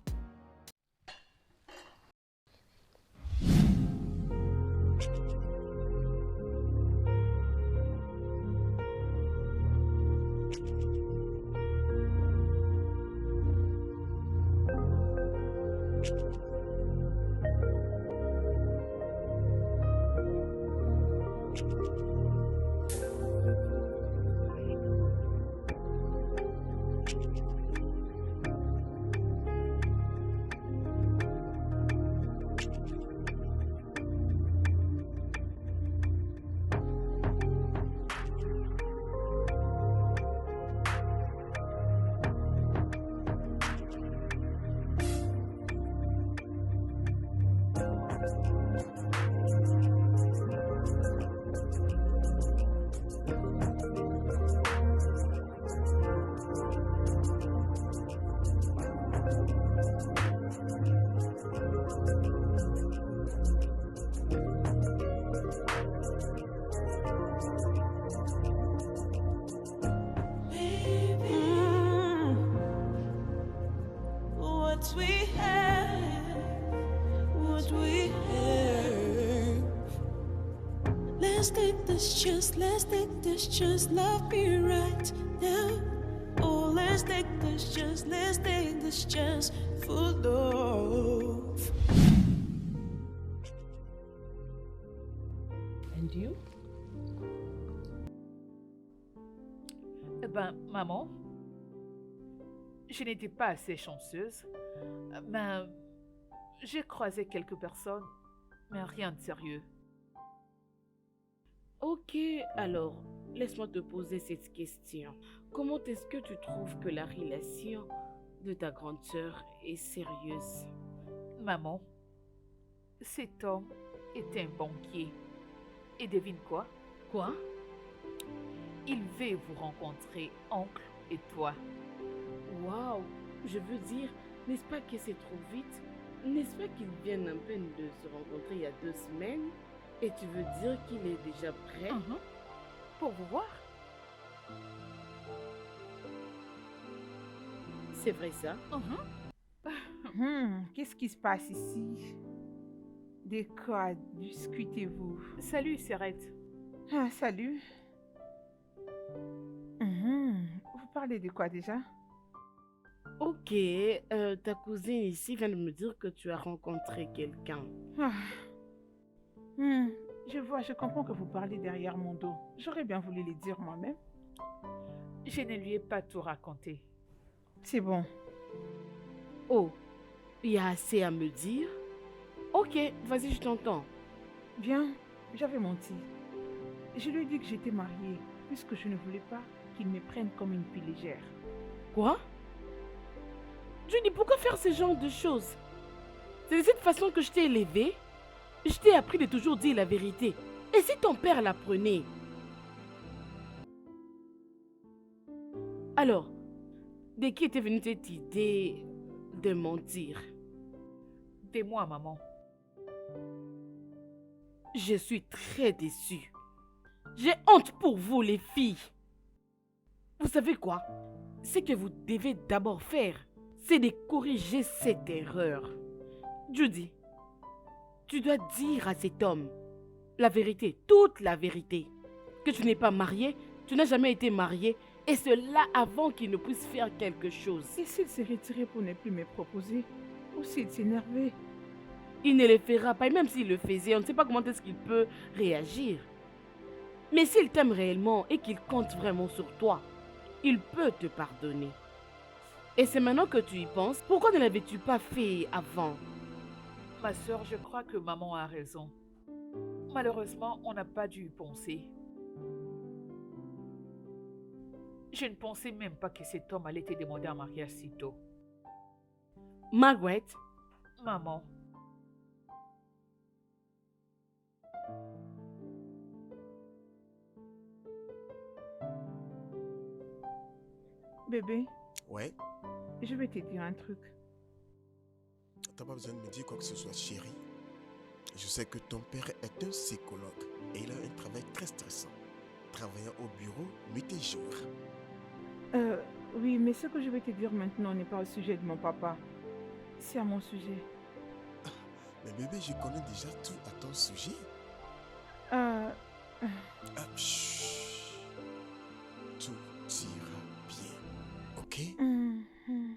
What we have, what we have. Let's take this chance, love me right now. Oh, let's take this chance, full love. And you? Eh ben, maman, je n'étais pas assez chanceuse, mais j'ai croisé quelques personnes, mais rien de sérieux. Ok, alors, laisse-moi te poser cette question. Comment est-ce que tu trouves que la relation de ta grande sœur est sérieuse? Maman, cet homme est un banquier. Et devine quoi? Quoi? Il veut vous rencontrer, oncle et toi. Waouh! Je veux dire, n'est-ce pas que c'est trop vite? N'est-ce pas qu'ils viennent à peine de se rencontrer il y a 2 semaines? Et tu veux dire qu'il est déjà prêt? Mhm. Pour vous voir? C'est vrai ça? Mhm. Qu'est-ce qui se passe ici? De quoi discutez-vous? Salut, Serette. Ah, salut. Vous parlez de quoi déjà? Ok, ta cousine ici vient de me dire que tu as rencontré quelqu'un. Ah. Je vois, je comprends que vous parlez derrière mon dos. J'aurais bien voulu le dire moi-même. Je ne lui ai pas tout raconté. C'est bon. Oh, il y a assez à me dire? Ok, vas-y, je t'entends. Bien, j'avais menti. Je lui ai dit que j'étais mariée, puisque je ne voulais pas qu'il me prenne comme une fille légère. Quoi? Judy, pourquoi faire ce genre de choses? C'est de cette façon que je t'ai élevée. Je t'ai appris de toujours dire la vérité. Et si ton père l'apprenait? Alors, de qui était venue cette idée de mentir? De moi, maman. Je suis très déçue. J'ai honte pour vous, les filles. Vous savez quoi? Ce que vous devez d'abord faire, c'est de corriger cette erreur. Judy, tu dois dire à cet homme la vérité, toute la vérité. Que tu n'es pas mariée, tu n'as jamais été mariée, et cela avant qu'il ne puisse faire quelque chose. Et s'il s'est retiré pour ne plus me proposer? Ou s'il s'énervait? Il ne le fera pas, et même s'il le faisait, on ne sait pas comment est-ce qu'il peut réagir. Mais s'il t'aime réellement et qu'il compte vraiment sur toi, il peut te pardonner. Et c'est maintenant que tu y penses, pourquoi ne l'avais-tu pas fait avant? Ma sœur, je crois que maman a raison. Malheureusement, on n'a pas dû y penser. Je ne pensais même pas que cet homme allait te demander en mariage si tôt. Margaret, Maman. Bébé, Ouais, je vais te dire un truc. t'as pas besoin de me dire quoi que ce soit, chérie. Je sais que ton père est un psychologue et il a un travail très stressant. Travaillant au bureau, nuit et jour. Oui, mais ce que je vais te dire maintenant n'est pas au sujet de mon papa. C'est à mon sujet. Mais bébé, je connais déjà tout à ton sujet. Euh, Ah, chut. Tout ira bien, ok? hum, hum.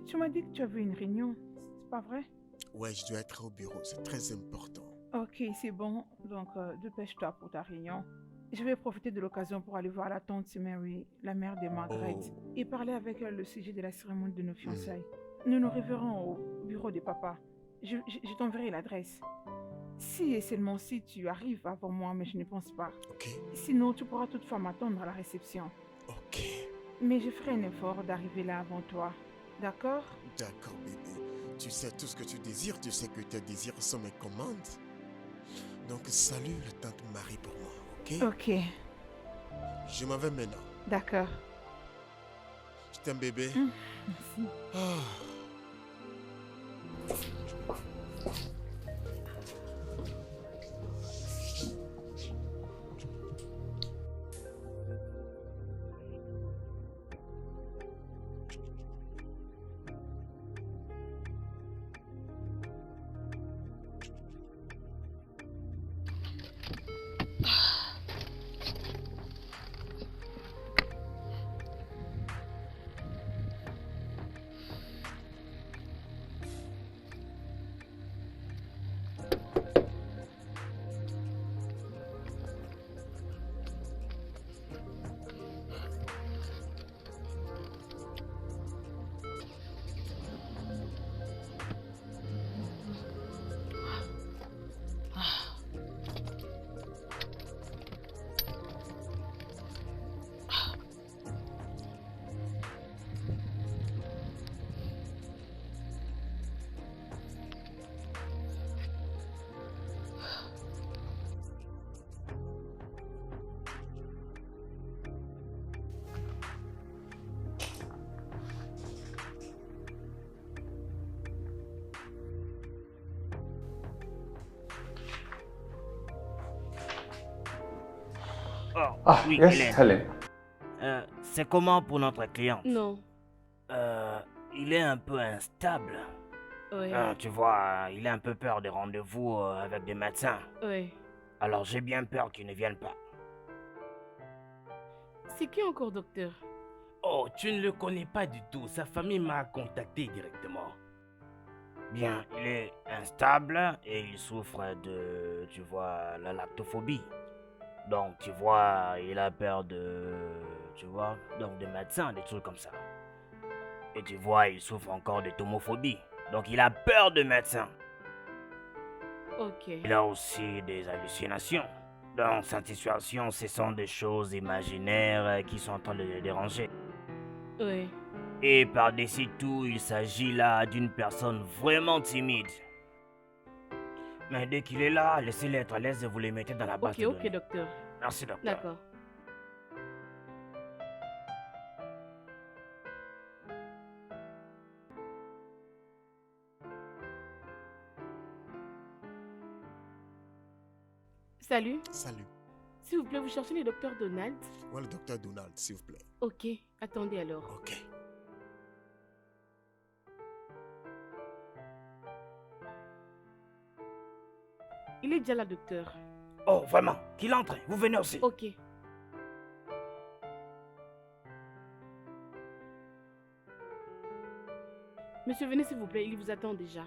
Tu m'as dit que tu avais une réunion, c'est pas vrai? Ouais, je dois être au bureau, c'est très important. Ok, c'est bon. Donc, dépêche-toi pour ta réunion. Je vais profiter de l'occasion pour aller voir la tante Mary, la mère de Margaret, Oh. et parler avec elle le sujet de la cérémonie de nos fiançailles. Nous nous reverrons au bureau de papa. Je t'enverrai l'adresse. Si et seulement si tu arrives avant moi, mais je ne pense pas. Ok, Sinon, tu pourras toutefois m'attendre à la réception. ok. Mais je ferai un effort d'arriver là avant toi. D'accord? D'accord, bébé. Tu sais tout ce que tu désires, tu sais que tes désirs sont mes commandes. Donc, salut la tante Marie pour moi, ok? Ok, Je m'en vais maintenant. d'accord. Je t'aime, bébé. Merci. Ah. Oh, Ah, oui, yes, Hélène. Helen. C'est comment pour notre client? non. Il est un peu instable. Oui, Tu vois, il a un peu peur des rendez-vous avec des médecins. oui. Alors j'ai bien peur qu'il ne vienne pas. C'est qui encore, docteur? Oh, tu ne le connais pas du tout. Sa famille m'a contacté directement. Bien, il est instable et il souffre de, tu vois, la lactophobie. Donc, tu vois, il a peur de, tu vois, donc des médecins, des trucs comme ça. Et tu vois, il souffre encore de tomophobie. Donc, il a peur de médecins. Ok. Il a aussi des hallucinations. Dans cette situation, ce sont des choses imaginaires qui sont en train de le déranger. Oui. Et par-dessus tout, il s'agit là d'une personne vraiment timide. Mais dès qu'il est là, laissez-le être à l'aise et vous le mettez dans la base Ok, de ok, données. docteur. Merci, docteur. D'accord. Salut. Salut. S'il vous plaît, vous cherchez le docteur Donald? Ouais, le docteur Donald, s'il vous plaît. Ok, attendez alors. Ok. Il est déjà là, docteur. Oh, vraiment, qu'il entre, vous venez aussi. Ok. Monsieur, venez s'il vous plaît, il vous attend déjà.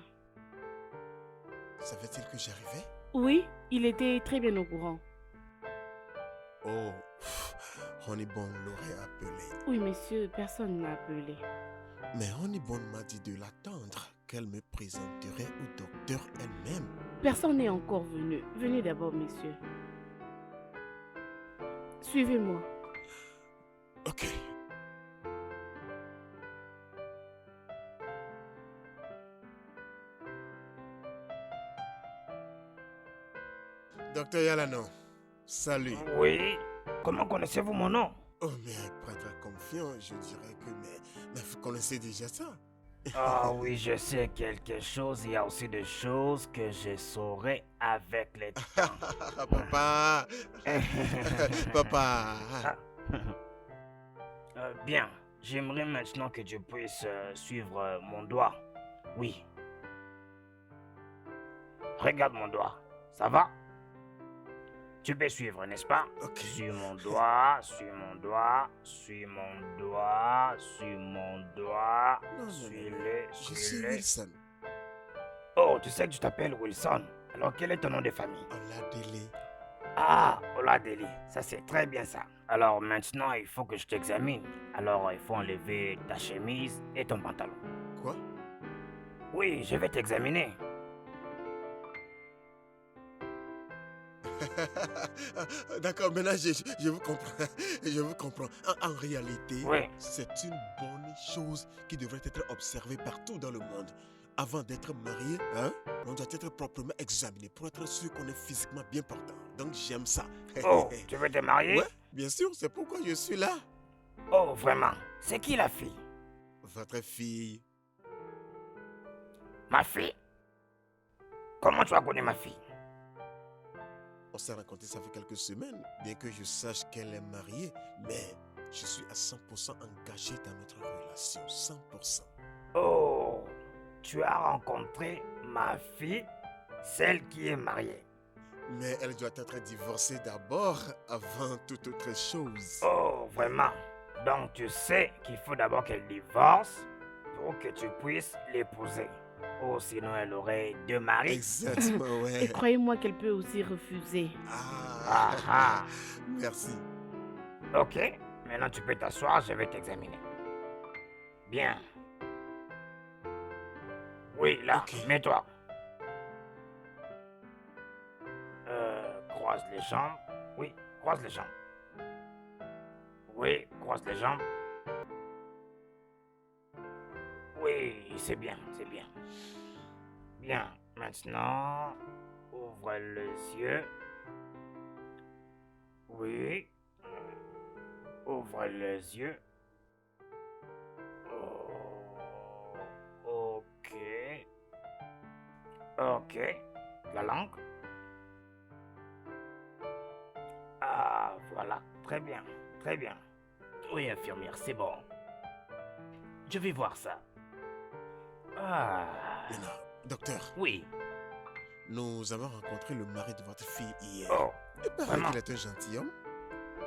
Savait-il que j'arrivais? Oui, il était très bien au courant. Oh, Honeyborn l'aurait appelé. Oui, monsieur, personne n'a appelé. Mais Honeyborn m'a dit de l'attendre, qu'elle me présenterait au docteur elle-même. Personne n'est encore venu. Venez d'abord, messieurs. Suivez-moi. Ok. Docteur Yalano, salut. Oui. Comment connaissez-vous mon nom? Oh, mais pour être confiant, je dirais que mais vous connaissez déjà ça. Ah oui, je sais quelque chose. Il y a aussi des choses que je saurai avec le temps. Papa, papa. Bien, j'aimerais maintenant que tu puisses suivre mon doigt. Oui. Regarde mon doigt. Ça va? Tu peux suivre, n'est-ce pas? Ok. Suis mon doigt, suis mon doigt, suis mon doigt, suis mon doigt. Non, non, Suis-le, Je suis suis-le. Wilson. Oh, tu sais que tu t'appelles Wilson. Alors, quel est ton nom de famille? Oladele. Ah, Oladeli. Ça, c'est très bien ça. Alors, maintenant, il faut que je t'examine. Alors, il faut enlever ta chemise et ton pantalon. Quoi? Oui, je vais t'examiner. D'accord, maintenant je vous comprends. Je vous comprends. En réalité, Oui. c'est une bonne chose qui devrait être observée partout dans le monde. Avant d'être marié, hein, on doit être proprement examiné pour être sûr qu'on est physiquement bien portant. Donc j'aime ça. Oh, tu veux te marier? Ouais, bien sûr, c'est pourquoi je suis là. Oh, vraiment? C'est qui la fille? Votre fille. Ma fille? Comment tu as connu ma fille? On s'est rencontré ça fait quelques semaines, bien que je sache qu'elle est mariée, mais je suis à 100% engagé dans notre relation. 100%. Oh, tu as rencontré ma fille, celle qui est mariée. Mais elle doit être divorcée d'abord, avant toute autre chose. Oh, vraiment? Donc tu sais qu'il faut d'abord qu'elle divorce pour que tu puisses l'épouser. Oh, sinon elle aurait deux maris. Exactement, Et ouais. croyez-moi qu'elle peut aussi refuser. Ah, ah. Merci. Ok, maintenant tu peux t'asseoir, je vais t'examiner. Bien. Oui, là, Ok. mets-toi. Croise les jambes. Oui, croise les jambes. Oui, croise les jambes. Oui, c'est bien, c'est bien. Bien, maintenant, ouvre les yeux. Oui. Ouvre les yeux. Oh, ok. Ok. La langue. Ah, voilà. Très bien. Très bien. Oui, infirmière, c'est bon. Je vais voir ça. Ah. Maintenant, docteur, Oui. nous avons rencontré le mari de votre fille hier. Oh. Il paraît vraiment? qu'il est un gentilhomme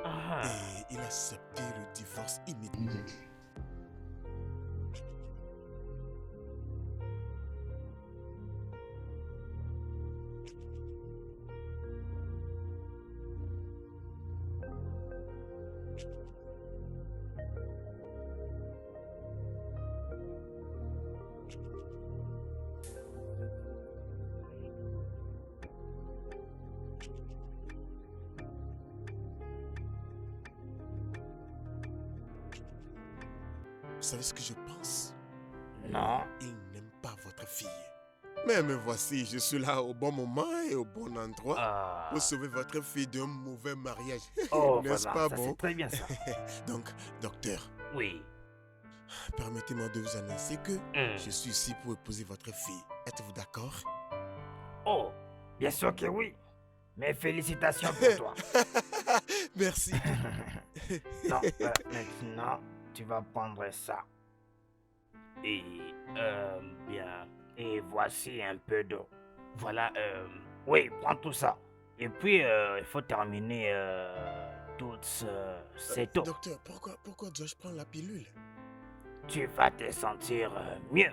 Ah. et il a accepté le divorce immédiat. Vous savez ce que je pense? Non. Il n'aime pas votre fille. Mais me voici, je suis là au bon moment et au bon endroit Ah. pour sauver votre fille d'un mauvais mariage. Oh, N'est-ce vraiment, pas ça bon? c'est très bien ça. Donc, docteur, Oui. permettez-moi de vous annoncer que Hmm. je suis ici pour épouser votre fille. Êtes-vous d'accord? Oh, bien sûr que oui. Mais félicitations pour toi. Merci. Non, maintenant, tu vas prendre ça. Et, bien, et voici un peu d'eau. Voilà, oui, prends tout ça. Et puis, il faut terminer toute cette eau. Docteur, pourquoi dois-je prendre la pilule? Tu vas te sentir mieux.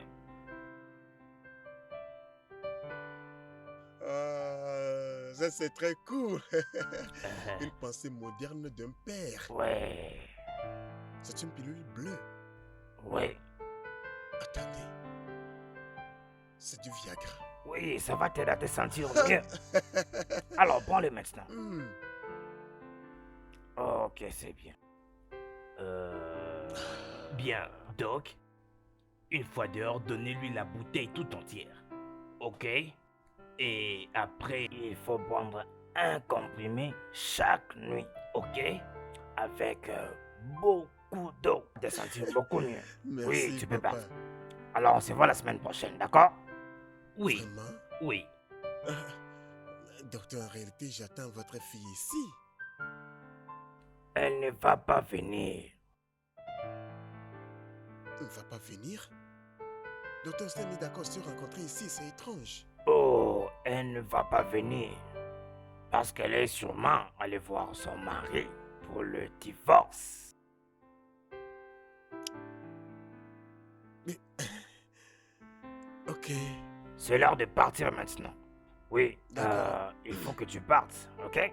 Ça c'est très cool. Une pensée moderne d'un père. Ouais, C'est une pilule bleue. ouais, Attendez. C'est du Viagra. oui, ça va t'aider à te sentir mieux. Alors, prends-le maintenant. Hmm. Ok, c'est bien. Bien, Doc. Une fois dehors, donnez-lui la bouteille tout entière. Ok? Et après, il faut prendre un comprimé chaque nuit, ok? Avec beaucoup d'eau. Te sentir beaucoup mieux. Merci, Oui, tu peux papa. pas. Alors, on se voit la semaine prochaine, d'accord? Oui, Vraiment? oui. Docteur, en réalité, j'attends votre fille ici. Elle ne va pas venir. Elle ne va pas venir? Docteur, on s'est mis d'accord sur rencontrer ici, c'est étrange. Oh, elle ne va pas venir. Parce qu'elle est sûrement allée voir son mari pour le divorce. Mais... Ok. C'est l'heure de partir maintenant. Oui, D'accord. il faut que tu partes, ok?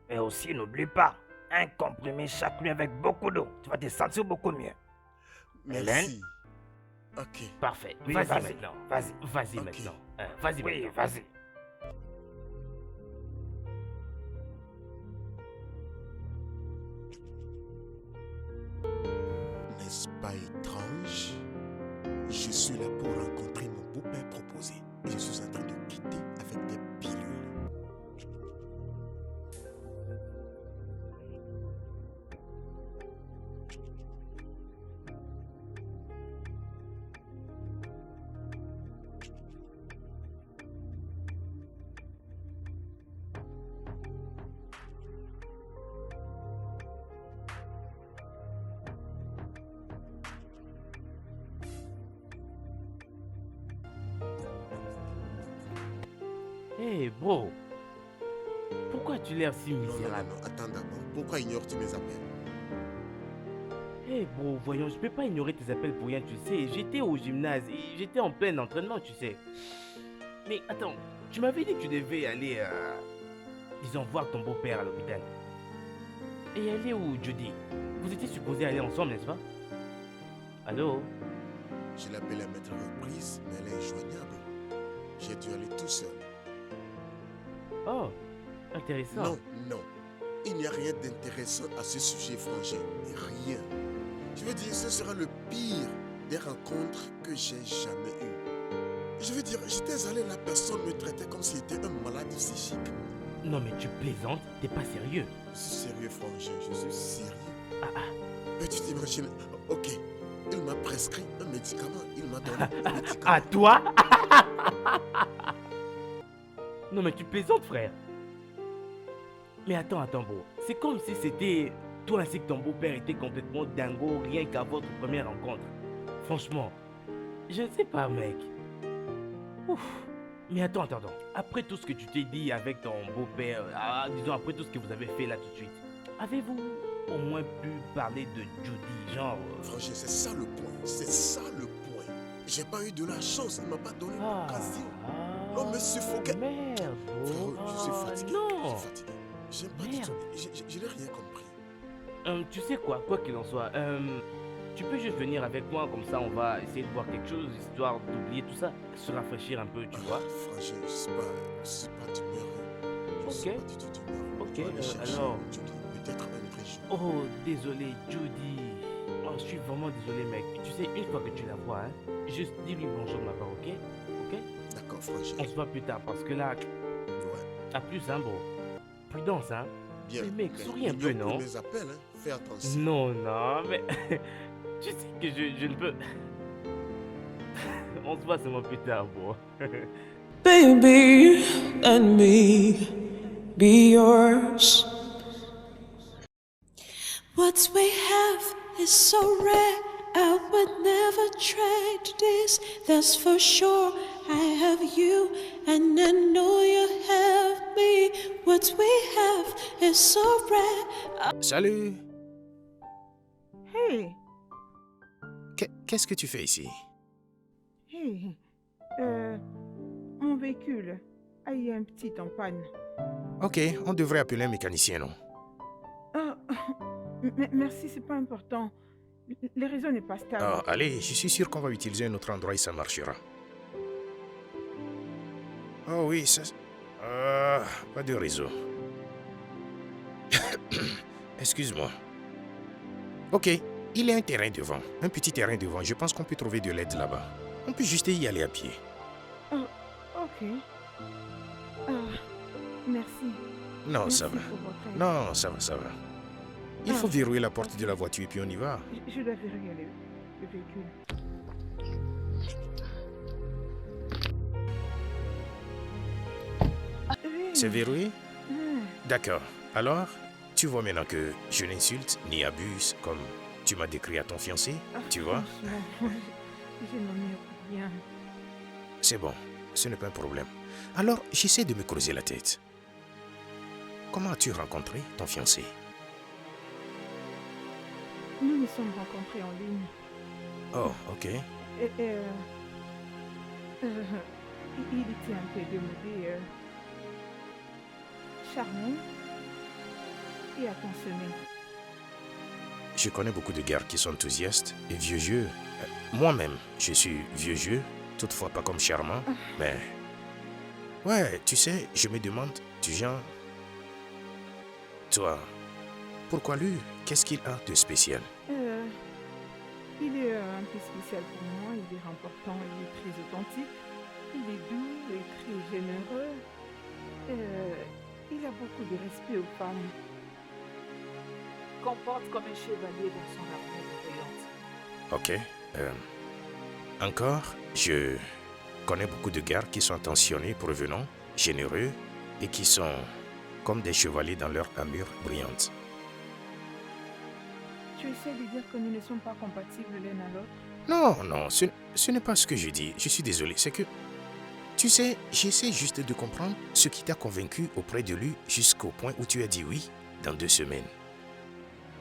Et aussi, n'oublie pas, un comprimé chaque nuit avec beaucoup d'eau. Tu vas te sentir beaucoup mieux. Merci. Ok. Parfait. Oui, vas-y vas-y. maintenant. Vas-y Ok. maintenant. Vas-y Oui, maintenant. vas-y. N'est-ce pas étrange? Je suis là pour rencontrer mon beau-père proposé. Et je suis en train de quitter avec des pilules. Hey bro, pourquoi tu l'air si Non, non, non, misérable? non, attends d'abord. Pourquoi ignores-tu mes appels? Hey bro, voyons, je peux pas ignorer tes appels pour rien, tu sais. J'étais au gymnase et j'étais en plein entraînement, tu sais. Mais attends, tu m'avais dit que tu devais aller, disons, voir ton beau-père à l'hôpital. Et elle est où, Judy? Vous étiez supposés aller ensemble, n'est-ce pas? Allô? Je l'appelle à mettre reprise, mais elle est injoignable. J'ai dû aller tout seul. Oh, intéressant. Non, non. Il n'y a rien d'intéressant à ce sujet, frangin. Rien. Je veux dire, ce sera le pire des rencontres que j'ai jamais eues. Je veux dire, j'étais allé, la personne me traitait comme si j'étais un malade psychique. Non mais tu plaisantes, t'es pas sérieux. Je suis sérieux, frangin, je suis sérieux. Ah ah. Mais tu t'imagines, ok, il m'a prescrit un médicament, il m'a donné un médicament. À toi? Non mais tu plaisantes, frère. Mais attends bro. C'est comme si c'était toi ainsi que ton beau-père était complètement dingo rien qu'à votre première rencontre. Franchement, je ne sais pas, mec. Ouf. Mais attends. Après tout ce que tu t'es dit avec ton beau-père, disons après tout ce que vous avez fait là tout de suite, avez-vous au moins pu parler de Judy, genre... Frangin, c'est ça le point, c'est ça le point. J'ai pas eu de la chance, il m'a pas donné l'occasion. L'homme me suffoquait. Merde, bro. Frérot, je suis fatigué. Non. Je suis fatigué. J'aime pas du Merde. tout. Je n'ai rien compris. Tu sais quoi qu'il en soit, tu peux juste venir avec moi, comme ça on va essayer de voir quelque chose, histoire d'oublier tout ça, se rafraîchir un peu, tu vois. Frangin, je suis pas d'humeur. Je suis Ok. pas du tout d'humeur. Ok, Je dois aller chercher alors. Judy, peut-être un autre jour. Oh, désolé, Judy. Oh, je suis vraiment désolé, mec. Tu sais, une fois que tu la vois, juste dis-lui bonjour de ma part, ok? Ok? D'accord, frangin. On se voit plus tard, parce que là, Ouais. à plus, hein, bro. Prudence, hein. Bien. Mais mec, souris un peu, ignore non? plus mes appels, hein. Fais attention. Non, mais... tu sais que je ne peux... On se voit seulement plus tard, bro. Baby, let me be yours. What we have is so rare, I would never trade this. That's for sure. I have you, and I know you have me. What we have is so rare. Salut. Hey, Qu'est-ce que tu fais ici? hey, mon véhicule a eu un petit en panne. Ok, on devrait appeler un mécanicien, non? Ah, merci, c'est pas important. Les réseaux n'est pas stable. Ah, allez, je suis sûr qu'on va utiliser un autre endroit et ça marchera. Oh oui, ça... pas de réseau. Excuse-moi. Ok, il y a un terrain devant. Un petit terrain devant. Je pense qu'on peut trouver de l'aide là-bas. On peut juste y aller à pied. Ok. Ah, merci. Non, Merci ça va. pour votre aide. Non, ça va, ça va. Il faut verrouiller la porte de la voiture et puis on y va. Je dois verrouiller le véhicule. Oui. C'est verrouillé? Hmm. D'accord. Alors, tu vois maintenant que je n'insulte ni abuse comme tu m'as décrit à ton fiancé, tu vois? Franchement, je n'en ai rien. C'est bon, ce n'est pas un problème. Alors, j'essaie de me creuser la tête. Comment as-tu rencontré ton fiancé? Nous nous sommes rencontrés en ligne. Oh, ok. Et, il était un peu démodé, charmant et attentionné. Je connais beaucoup de gars qui sont enthousiastes et vieux jeux. Moi-même, je suis vieux jeu, toutefois pas comme charmant, mais... Ouais, tu sais, je me demande du genre... Toi, pourquoi lui? Qu'est-ce qu'il a de spécial? Il est un peu spécial pour moi, il est important, il est très authentique, il est doux et très généreux. Il a beaucoup de respect aux femmes. Comporte comme un chevalier dans son armure brillante. Ok. Encore, je connais beaucoup de gars qui sont attentionnés, prévenants, généreux et qui sont comme des chevaliers dans leur armure brillante. Tu essaies de dire que nous ne sommes pas compatibles l'un à l'autre? Non, non, ce n'est pas ce que je dis. Je suis désolé. C'est que, tu sais, j'essaie juste de comprendre ce qui t'a convaincu auprès de lui jusqu'au point où tu as dit oui dans 2 semaines.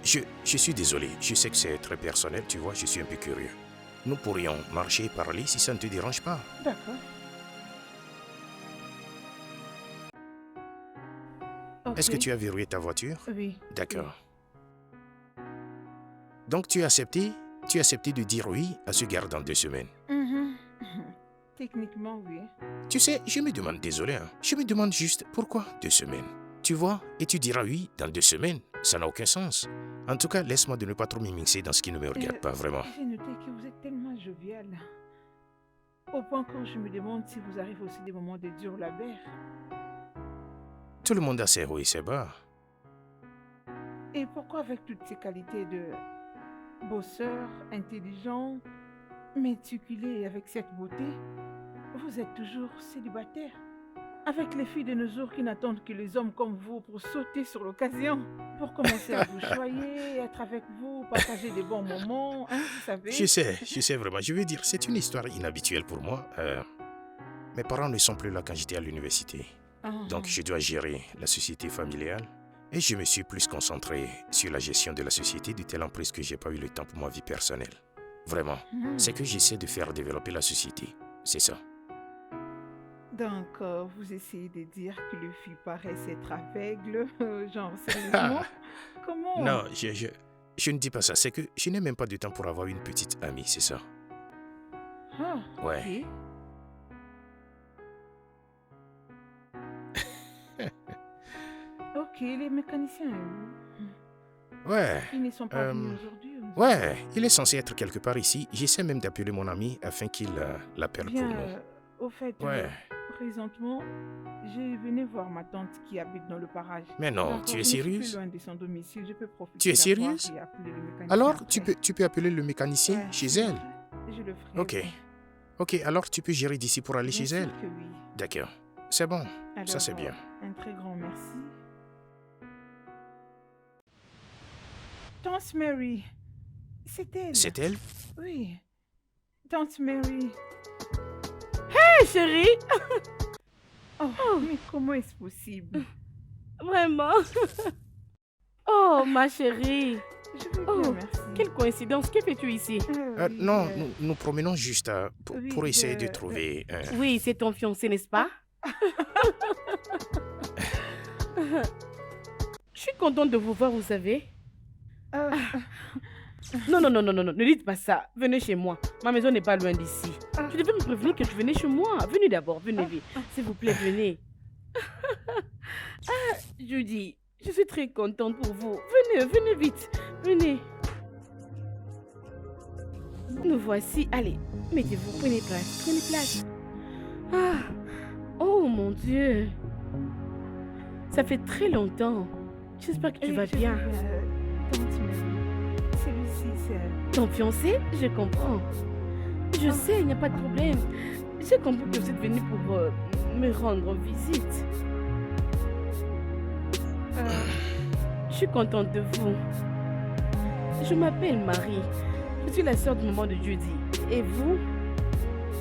Je suis désolé. Je sais que c'est très personnel, tu vois, je suis un peu curieux. Nous pourrions marcher et parler si ça ne te dérange pas. D'accord. Est-ce que tu as verrouillé ta voiture? Oui. D'accord. Donc tu as accepté de dire oui à ce gars dans 2 semaines. Mhm. Techniquement, oui. Tu sais, je me demande, désolé, hein, je me demande juste pourquoi 2 semaines. Tu vois, et tu diras oui dans 2 semaines. Ça n'a aucun sens. En tout cas, laisse-moi de ne pas trop m'immiscer dans ce qui ne me regarde pas vraiment. J'ai noté que vous êtes tellement jovial. Au point que je me demande si vous arrivez aussi des moments de dur labeur. Tout le monde a ses hauts et ses bas. Et pourquoi avec toutes ces qualités de bosseur, intelligent, méticuleux et avec cette beauté, vous êtes toujours célibataire? Avec les filles de nos jours qui n'attendent que les hommes comme vous pour sauter sur l'occasion, pour commencer à vous choyer, être avec vous, partager des bons moments, hein, vous savez. Je sais vraiment. Je veux dire, c'est une histoire inhabituelle pour moi. Mes parents ne sont plus là quand j'étais à l'université. Donc, je dois gérer la société familiale. Et je me suis plus concentré sur la gestion de la société de telle emprise que j'ai pas eu le temps pour ma vie personnelle. Vraiment. C'est que j'essaie de faire développer la société. C'est ça. Donc, vous essayez de dire que le fille paraissent être aveugle, genre sérieusement? Comment? Non, je ne dis pas ça. C'est que je n'ai même pas de temps pour avoir une petite amie, c'est ça. Ah, Ouais. Ok, les mécaniciens, où? Ouais. Ils ne sont pas venus aujourd'hui? Ouais, il est censé être quelque part ici. J'essaie même d'appeler mon ami afin qu'il l'appelle pour Bien, nous. au fait, Ouais. présentement, je venais voir ma tante qui habite dans le parage. Mais non, Donc, tu es je suis sérieuse? plus loin de son domicile, je peux profiter. Tu es la voir sérieuse? et appeler le mécanicien Alors, après. tu peux appeler le mécanicien Ouais, chez elle? Je le ferai. Ok. bon. Ok, alors tu peux gérer d'ici pour aller Bien chez sûr elle? que oui. D'accord. C'est bon. Alors, Ça, c'est bien. Un très grand merci. Tante Mary, c'est elle. C'est elle? Oui. Tante Mary. Hé, chérie! Oh, mais comment est-ce possible? Vraiment? Oh, ma chérie! Je veux Oh, bien, merci. quelle coïncidence, que fais-tu ici? Oui, Non, nous promenons juste oui, pour essayer de trouver un... Oui, c'est ton fiancé, n'est-ce pas? Je suis contente de vous voir, vous savez. Non, ne dites pas ça. Venez chez moi. Ma maison n'est pas loin d'ici. Tu devais me prévenir que tu venais chez moi. Venez d'abord, venez vite. S'il vous plaît, venez. Judy, je suis très contente pour vous. Venez vite. Venez. Nous voici. Allez, mettez-vous, prenez place. Prenez place. Ah, oh mon Dieu. Ça fait très longtemps. J'espère que tu vas Je bien. Tante Mary, celui-ci, c'est... Ton fiancé? Je comprends. Je sais, il n'y a pas de problème. J'ai compris que vous êtes venu pour me rendre visite. Je suis contente de vous. Je m'appelle Marie. Je suis la sœur de maman de Judy. Et vous?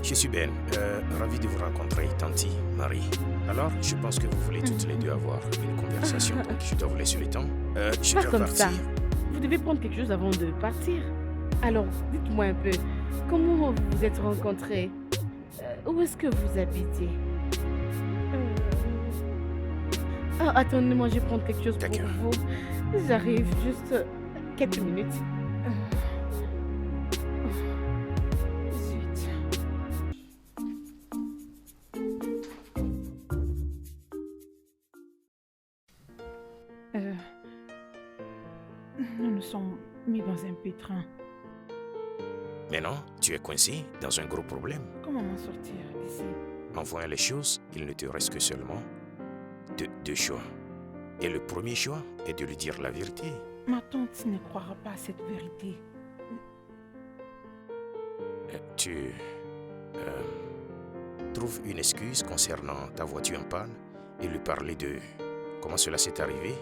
Je suis Ben, ravi de vous rencontrer, Tanti, Marie. Alors, je pense que vous voulez toutes les deux avoir une conversation, donc je dois vous laisser le temps. Je Pas dois comme partir. ça. Vous devez prendre quelque chose avant de partir. Alors, dites-moi un peu, comment vous vous êtes rencontrés? Où est-ce que vous habitez? Ah, attendez-moi, je vais prendre quelque chose pour D'accord. vous. J'arrive juste quelques minutes. Zut. Nous nous sommes mis dans un pétrin. Maintenant, tu es coincé dans un gros problème. Comment m'en sortir d'ici? En voyant les choses, il ne te reste que seulement deux choix. Et le premier choix est de lui dire la vérité. Ma tante ne croira pas à cette vérité. Tu trouves une excuse concernant ta voiture en panne et lui parler de comment cela s'est arrivé.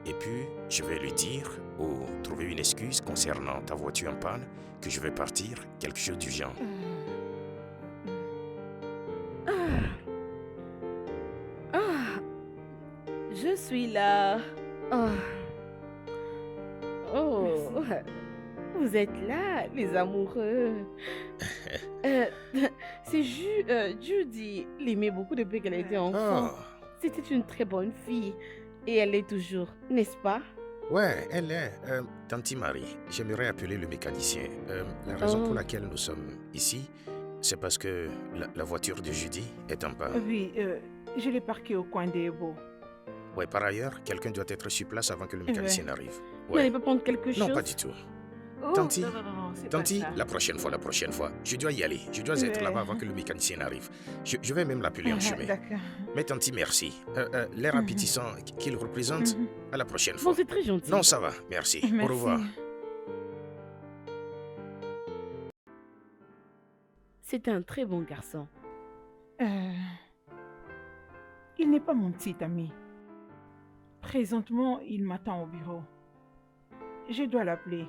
Et puis, je vais lui dire ou trouver une excuse concernant ta voiture en panne que je vais partir, quelque chose du genre. Je suis là. Oh, vous êtes là, les amoureux. C'est Judy. L'aimait beaucoup depuis qu'elle était enfant. Oh, C'était une très bonne fille. Et elle l'est toujours, n'est-ce pas? ouais, elle est. Tanti Marie, j'aimerais appeler le mécanicien. La raison pour laquelle nous sommes ici, c'est parce que la voiture de Judy est en panne. Oui, je l'ai parqué au coin des ébaux. Ouais, par ailleurs, quelqu'un doit être sur place avant que le mécanicien n'arrive. Vous n'allez Ouais. pas prendre quelque chose? Non, pas du tout. Oh, Tanti, Non, c'est pas Tanti, ça. la prochaine fois. Je dois y aller. Je dois être Ouais. là-bas avant que le mécanicien n'arrive. Je vais même l'appeler en chemin. D'accord. Mais Tanti, merci. L'air appétissant qu'il représente, Mhm. à la prochaine bon, fois. c'est très gentil. Non, ça va, merci. Au Merci. revoir. C'est un très bon garçon. Il n'est pas mon petit ami. Présentement, il m'attend au bureau. Je dois l'appeler.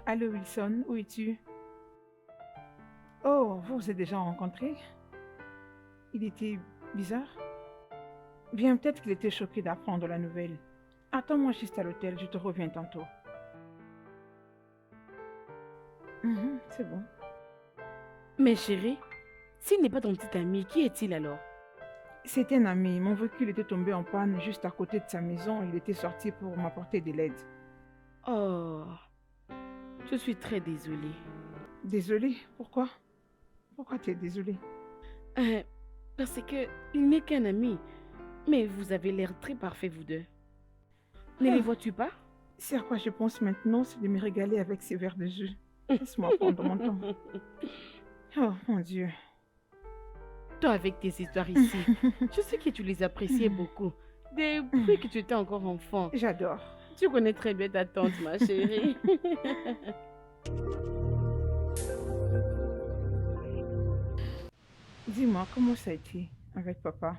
Allô Wilson, où es-tu? Oh, vous vous êtes déjà rencontrés? Il était bizarre? Bien, peut-être qu'il était choqué d'apprendre la nouvelle. Attends-moi juste à l'hôtel, je te reviens tantôt. C'est bon. Mais chérie, s'il n'est pas ton petit ami, qui est-il alors? C'est un ami. Mon véhicule était tombé en panne juste à côté de sa maison. Il était sorti pour m'apporter de l'aide. Oh, je suis très désolée. Désolée, pourquoi? Pourquoi tu es désolée? Parce que il n'est qu'un ami. Mais vous avez l'air très parfait, vous deux. Ne les vois-tu pas? C'est à quoi je pense maintenant, c'est de me régaler avec ces verres de jus. Laisse-moi prendre mon temps. Oh, mon Dieu. Toi, avec tes histoires ici, je sais que tu les appréciais beaucoup. Depuis que tu étais encore enfant. J'adore. Tu connais très bien ta tante, ma chérie. Dis-moi, comment ça a été avec papa?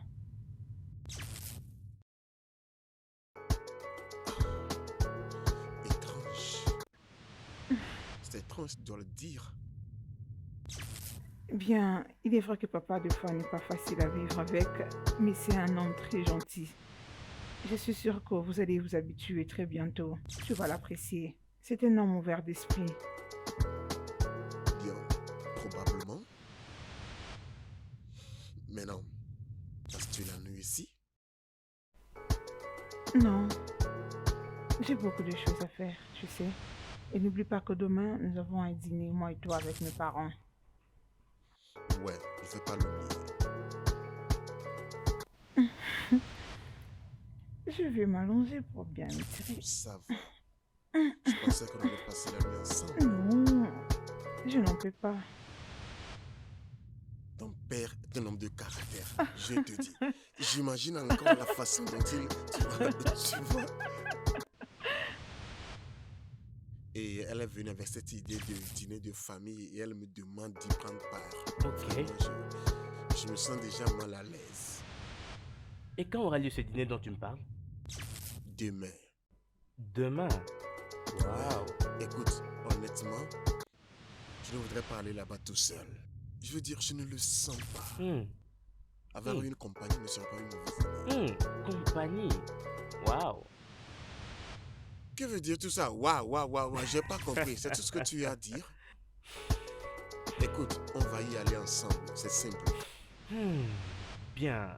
Étrange. C'est étrange, je dois le dire. Bien, il est vrai que papa, des fois, n'est pas facile à vivre avec, mais c'est un homme très gentil. Je suis sûre que vous allez vous habituer très bientôt. Tu vas l'apprécier. C'est un homme ouvert d'esprit. Bien, probablement. Mais non. Passes-tu la nuit ici? Non. J'ai beaucoup de choses à faire, tu sais. Et n'oublie pas que demain, nous avons un dîner, moi et toi, avec mes parents. Ouais, il ne faut pas l'oublier. Je vais m'allonger pour bien me tirer. Ça va. Je pensais qu'on allait passer la nuit ensemble. Non. Je n'en peux pas. Ton père est un homme de caractère, je te dis. J'imagine encore la façon dont il... Tu vois. Et elle est venue avec cette idée de dîner de famille et elle me demande d'y prendre part. Ok. Vraiment, je me sens déjà mal à l'aise. Et quand aura lieu ce dîner dont tu me parles? Demain. Demain. Waouh. Écoute, honnêtement, je ne voudrais pas aller là-bas tout seil. Je veux dire, je ne le sens pas. Avoir une compagnie ne serait pas une mauvaise idée. Compagnie. Waouh. Que veut dire tout ça? Waouh, j'ai pas compris. C'est tout ce que tu as à dire? Écoute, on va y aller ensemble. C'est simple. Bien.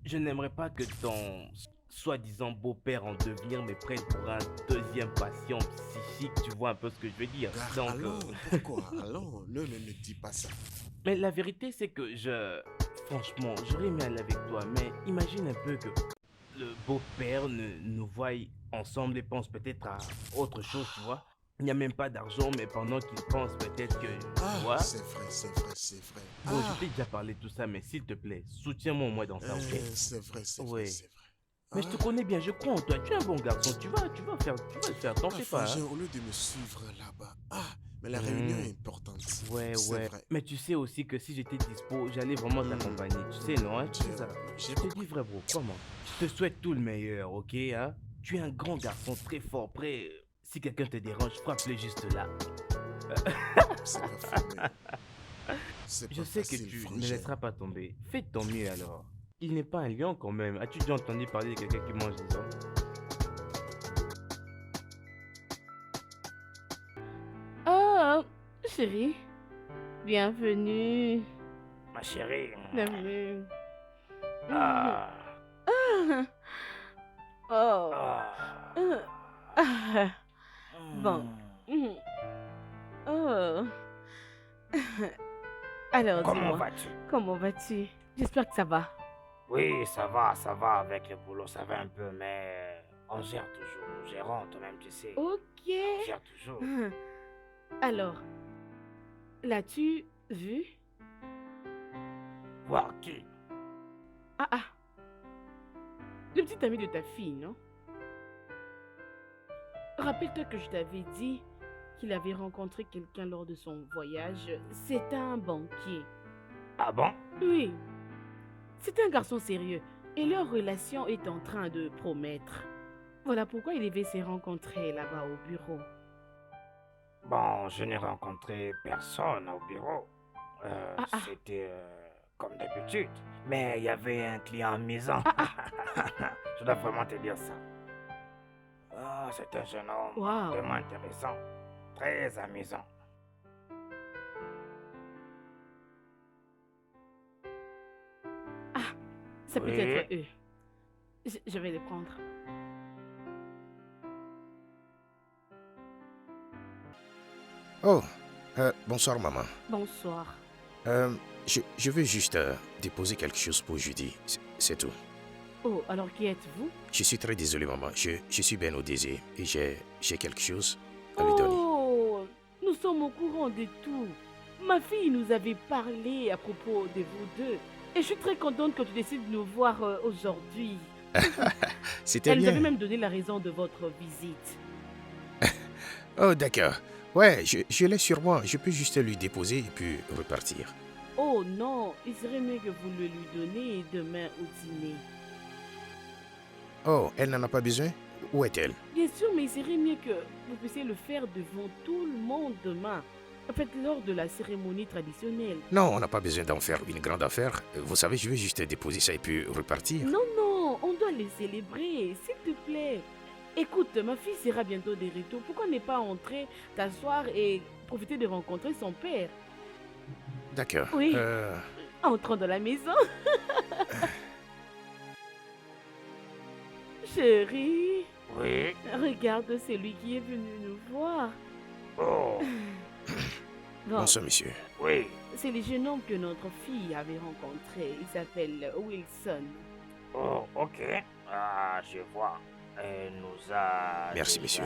Je n'aimerais pas que ton soi-disant beau-père en devenir me prenne pour un deuxième patient psychique. Tu vois un peu ce que je veux dire. Donc, alors, pourquoi? Alors, ne dis pas ça. Mais la vérité, c'est que franchement, j'aurais aimé aller avec toi. Mais imagine un peu que le beau-père nous voie ensemble et pense peut-être à autre chose, tu vois. Il n'y a même pas d'argent, mais pendant qu'il pense peut-être que... tu vois. C'est vrai. Bon, je t'ai déjà parlé de tout ça, mais s'il te plaît, soutiens-moi au moins dans ça, ok? C'est vrai. Mais je te connais bien, je crois en toi. Tu es un bon garçon, tu vas le faire, t'en fais pas. Frangin, au lieu de me suivre là-bas. Mais la réunion est importante. Ouais. Vrai. Mais tu sais aussi que si j'étais dispo, j'allais vraiment t'accompagner. Tu sais, non, hein? Tu sais ça. Je te dis vrai, bro, comment? Je te souhaite tout le meilleur, ok, hein? Tu es un grand garçon très fort, prêt. Si quelqu'un te dérange, frappe-le juste là. C'est pas facile. Je sais que tu ne laisseras pas tomber. Fais de ton mieux alors. Il n'est pas un lion quand même. As-tu déjà entendu parler de quelqu'un qui mange des hommes? Oh, chérie. Bienvenue. Ma chérie. Bienvenue. Ah. Oh. Ah. Bon. Oh. Alors, Comment dis-moi, vas-tu? comment vas-tu? J'espère que ça va. Oui, ça va avec le boulot, ça va un peu, mais on gère toujours, nous gérons toi-même, tu sais. Ok. On gère toujours. Alors, l'as-tu vu? Voir qui? Ah. Le petit ami de ta fille, non? Rappelle-toi que je t'avais dit qu'il avait rencontré quelqu'un lors de son voyage. C'est un banquier. Ah bon? Oui. C'est un garçon sérieux et leur relation est en train de promettre. Voilà pourquoi il devait se rencontrer là-bas au bureau. Bon, je n'ai rencontré personne au bureau. C'était comme d'habitude. Mais il y avait un client amusant. Je dois vraiment te dire ça. C'est un jeune homme vraiment intéressant. Très amusant. Ça peut être eux. Je vais les prendre. Oh, bonsoir maman. Bonsoir. Je veux juste déposer quelque chose pour Judy, c'est tout. Oh, alors qui êtes-vous? Je suis très désolé maman, je suis Ben Odésé et j'ai quelque chose à lui donner. Oh, nous sommes au courant de tout. Ma fille nous avait parlé à propos de vous deux. Et je suis très contente que tu décides de nous voir aujourd'hui. C'était Elle bien. nous avait même donné la raison de votre visite. Oh d'accord. Ouais, je l'ai sur moi. Je peux juste lui déposer et puis repartir. Oh non, il serait mieux que vous le lui donniez demain au dîner. Oh, elle n'en a pas besoin? Où est-elle? Bien sûr, mais il serait mieux que vous puissiez le faire devant tout le monde demain. En fait, lors de la cérémonie traditionnelle. Non, on n'a pas besoin d'en faire une grande affaire. Vous savez, je veux juste déposer ça et puis repartir. Non, on doit les célébrer, s'il te plaît. Écoute, ma fille sera bientôt de retour. Pourquoi ne pas entrer, t'asseoir et profiter de rencontrer son père? D'accord. Oui. Entrons dans la maison. Chérie. Oui. Regarde, c'est lui qui est venu nous voir. Oh. Bon, Bonsoir, monsieur. Oui. c'est le jeune homme que notre fille avait rencontré. Il s'appelle Wilson. Oh, ok. Ah, je vois. Elle nous a Merci, déjà monsieur.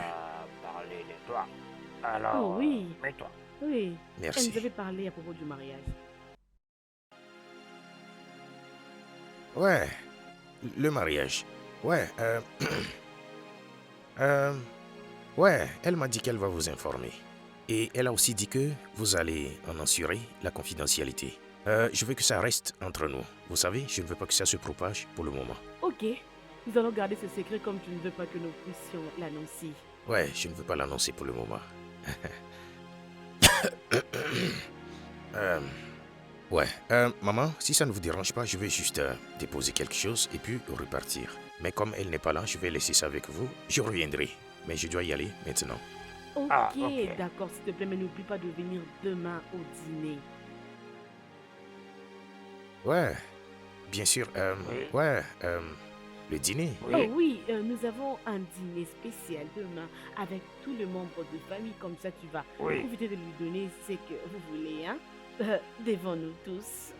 parlé de toi. Alors, Oh oui. mets-toi. Oui. Merci. Elle nous avait parlé à propos du mariage. Ouais, le mariage. Ouais, euh, ouais, elle m'a dit qu'elle va vous informer. Et elle a aussi dit que vous allez en assurer la confidentialité. Je veux que ça reste entre nous. Vous savez, je ne veux pas que ça se propage pour le moment. Ok. Nous allons garder ce secret comme tu ne veux pas que nous puissions l'annoncer. Ouais, je ne veux pas l'annoncer pour le moment. Ouais, maman, si ça ne vous dérange pas, je vais juste déposer quelque chose et puis repartir. Mais comme elle n'est pas là, je vais laisser ça avec vous. Je reviendrai, mais je dois y aller maintenant. Ok, Ah, ok. d'accord, s'il te plaît, mais n'oublie pas de venir demain au dîner. Ouais, bien sûr, Oui. ouais, le dîner. Oui. Oh oui, nous avons un dîner spécial demain avec tous les membres de famille. Comme ça, tu vas Oui. profiter de lui donner ce que vous voulez, hein, devant nous tous.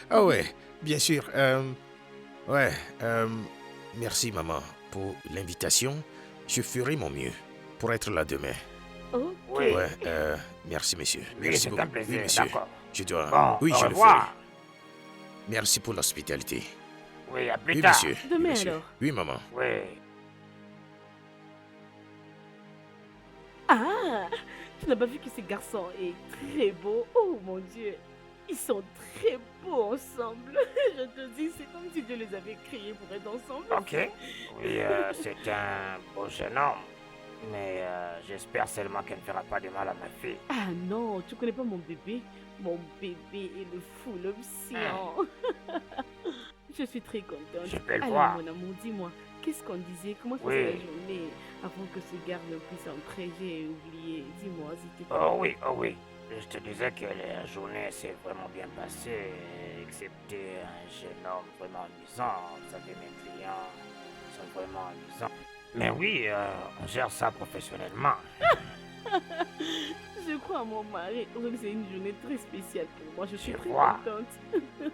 Ah ouais, bien sûr, ouais, merci maman pour l'invitation. Je ferai mon mieux pour être là demain. Ok. Oui. Ouais, merci monsieur. Oui, Merci c'est beaucoup. un plaisir, Oui, monsieur. d'accord. Je dois... Bon, oui, au je le revoir. ferai. Merci pour l'hospitalité. Oui, à plus Oui, tard. monsieur. Oui, Demain, monsieur. alors. Oui, maman. Oui. Ah, tu n'as pas vu que ce garçon est très beau. Oh mon Dieu, ils sont très beaux ensemble. Je te dis, c'est comme si Dieu les avait créés pour être ensemble. Ok. Oui, c'est un beau jeune homme. Mais j'espère seulement qu'elle ne fera pas de mal à ma fille. Ah non, tu connais pas mon bébé? Mon bébé est le fou, l'obséant. Je suis très contente. Je peux le Alors, voir. mon amour, dis-moi, qu'est-ce qu'on disait? Comment Oui. faisait la journée avant que ce gars ne puisse entrer? J'ai oublié. Dis-moi, s'il te plaît. Oh oui, oh oui. Je te disais que la journée s'est vraiment bien passée, excepté un jeune homme vraiment amusant. Vous savez, mes clients sont vraiment amusants. Mais oui, on gère ça professionnellement. Je crois à mon mari. Aujourd'hui, c'est une journée très spéciale pour moi. Je suis Je très vois. contente.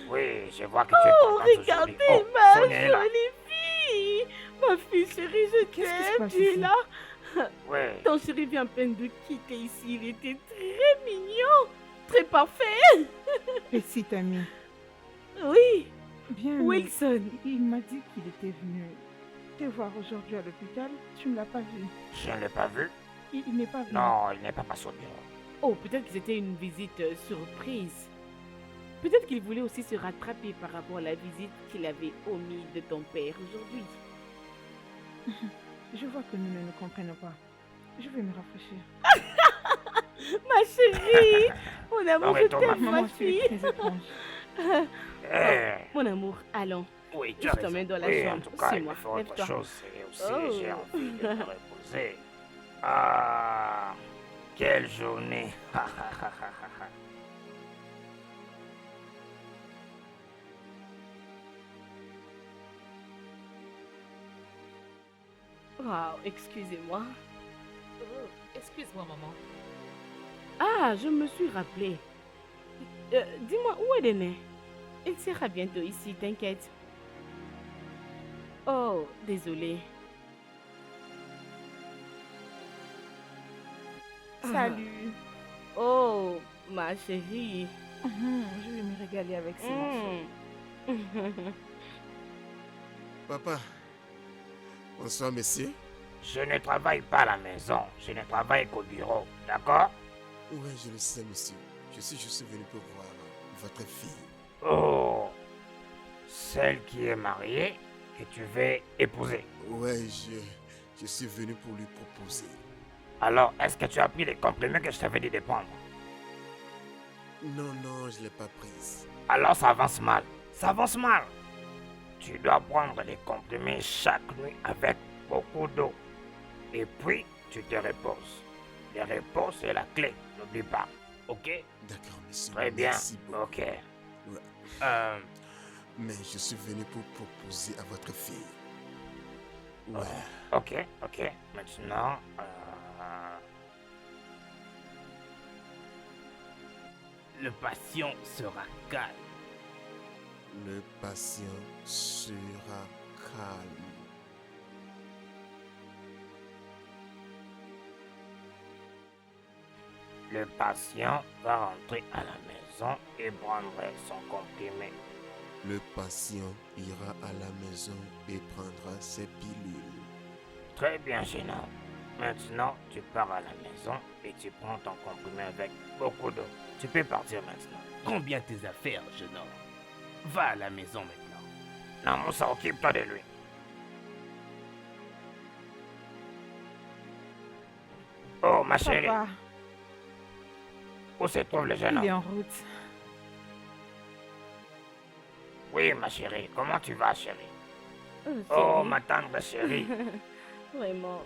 Oui, je vois que tu es Oh, contente regardez aujourd'hui. Oh, ma Sonia est là. jolie fille. Ma fille chérie, je Qu'est-ce qui se t'aime. passe Tu es ici? là? Oui. Ton chéri vient à peine de quitter ici. Il était très mignon. Très parfait. Petite amie. Oui, Bien, mais Wilson. il m'a dit qu'il était venu te voir aujourd'hui à l'hôpital. Tu ne l'as pas vu. Je ne l'ai pas vu. Il n'est pas venu. Non, il n'est pas passé au bureau. Oh, peut-être que c'était une visite surprise. Peut-être qu'il voulait aussi se rattraper par rapport à la visite qu'il avait omise de ton père aujourd'hui. Je vois que nous ne nous comprenons pas. Je vais me rafraîchir. Ma chérie, mon amour, Non, mais je Thomas. t'aime, ma Maman, tu fille. es très étrange. Eh, Mon amour, allons. oui, tu Je as raison. t'emmène dans la Oui, chambre. en tout cas, il Suis-moi, me faut autre lève-toi. chose. Et aussi, Oh. j'ai envie de me reposer. Ah, quelle journée. Wow, excusez-moi. Oh, excuse-moi, maman. Ah, je me suis rappelé. Dis-moi, où est Dené? Il sera bientôt ici, t'inquiète. Oh, désolé. Salut. Oh, ma chérie. Je vais me régaler avec ces morceaux. Papa. Bonsoir, messieurs. Je ne travaille pas à la maison. Je ne travaille qu'au bureau. D'accord? Oui, je le sais, monsieur. Je suis juste venu pour voir votre fille. Oh, celle qui est mariée que tu veux épouser. Ouais, je suis venu pour lui proposer. Alors, est-ce que tu as pris les comprimés que je t'avais dit de prendre? Non, non, je ne l'ai pas prise. Alors ça avance mal. Ça avance mal. Tu dois prendre les comprimés chaque nuit avec beaucoup d'eau. Et puis, tu te reposes. Le repos, c'est la clé. N'oublie pas. Ok? D'accord, monsieur. Très bien. Merci beaucoup. Ok. Ouais. Mais je suis venu pour proposer à votre fille. Ouais. Ok, ok. Maintenant, le patient sera calme. Le patient sera calme. Le patient va rentrer à la maison et prendra son comprimé. Le patient ira à la maison et prendra ses pilules. Très bien, jeune homme. Maintenant, tu pars à la maison et tu prends ton comprimé avec beaucoup d'eau. Tu peux partir maintenant. Prends bien tes affaires, jeune homme. Va à la maison maintenant. Non, Moussa, occupe-toi de lui. Oh, ma chérie, Papa, où se trouve le jeune il est homme? en route. Oui, ma chérie, comment tu vas, chérie? Oh, chérie. ma tendre chérie. Vraiment.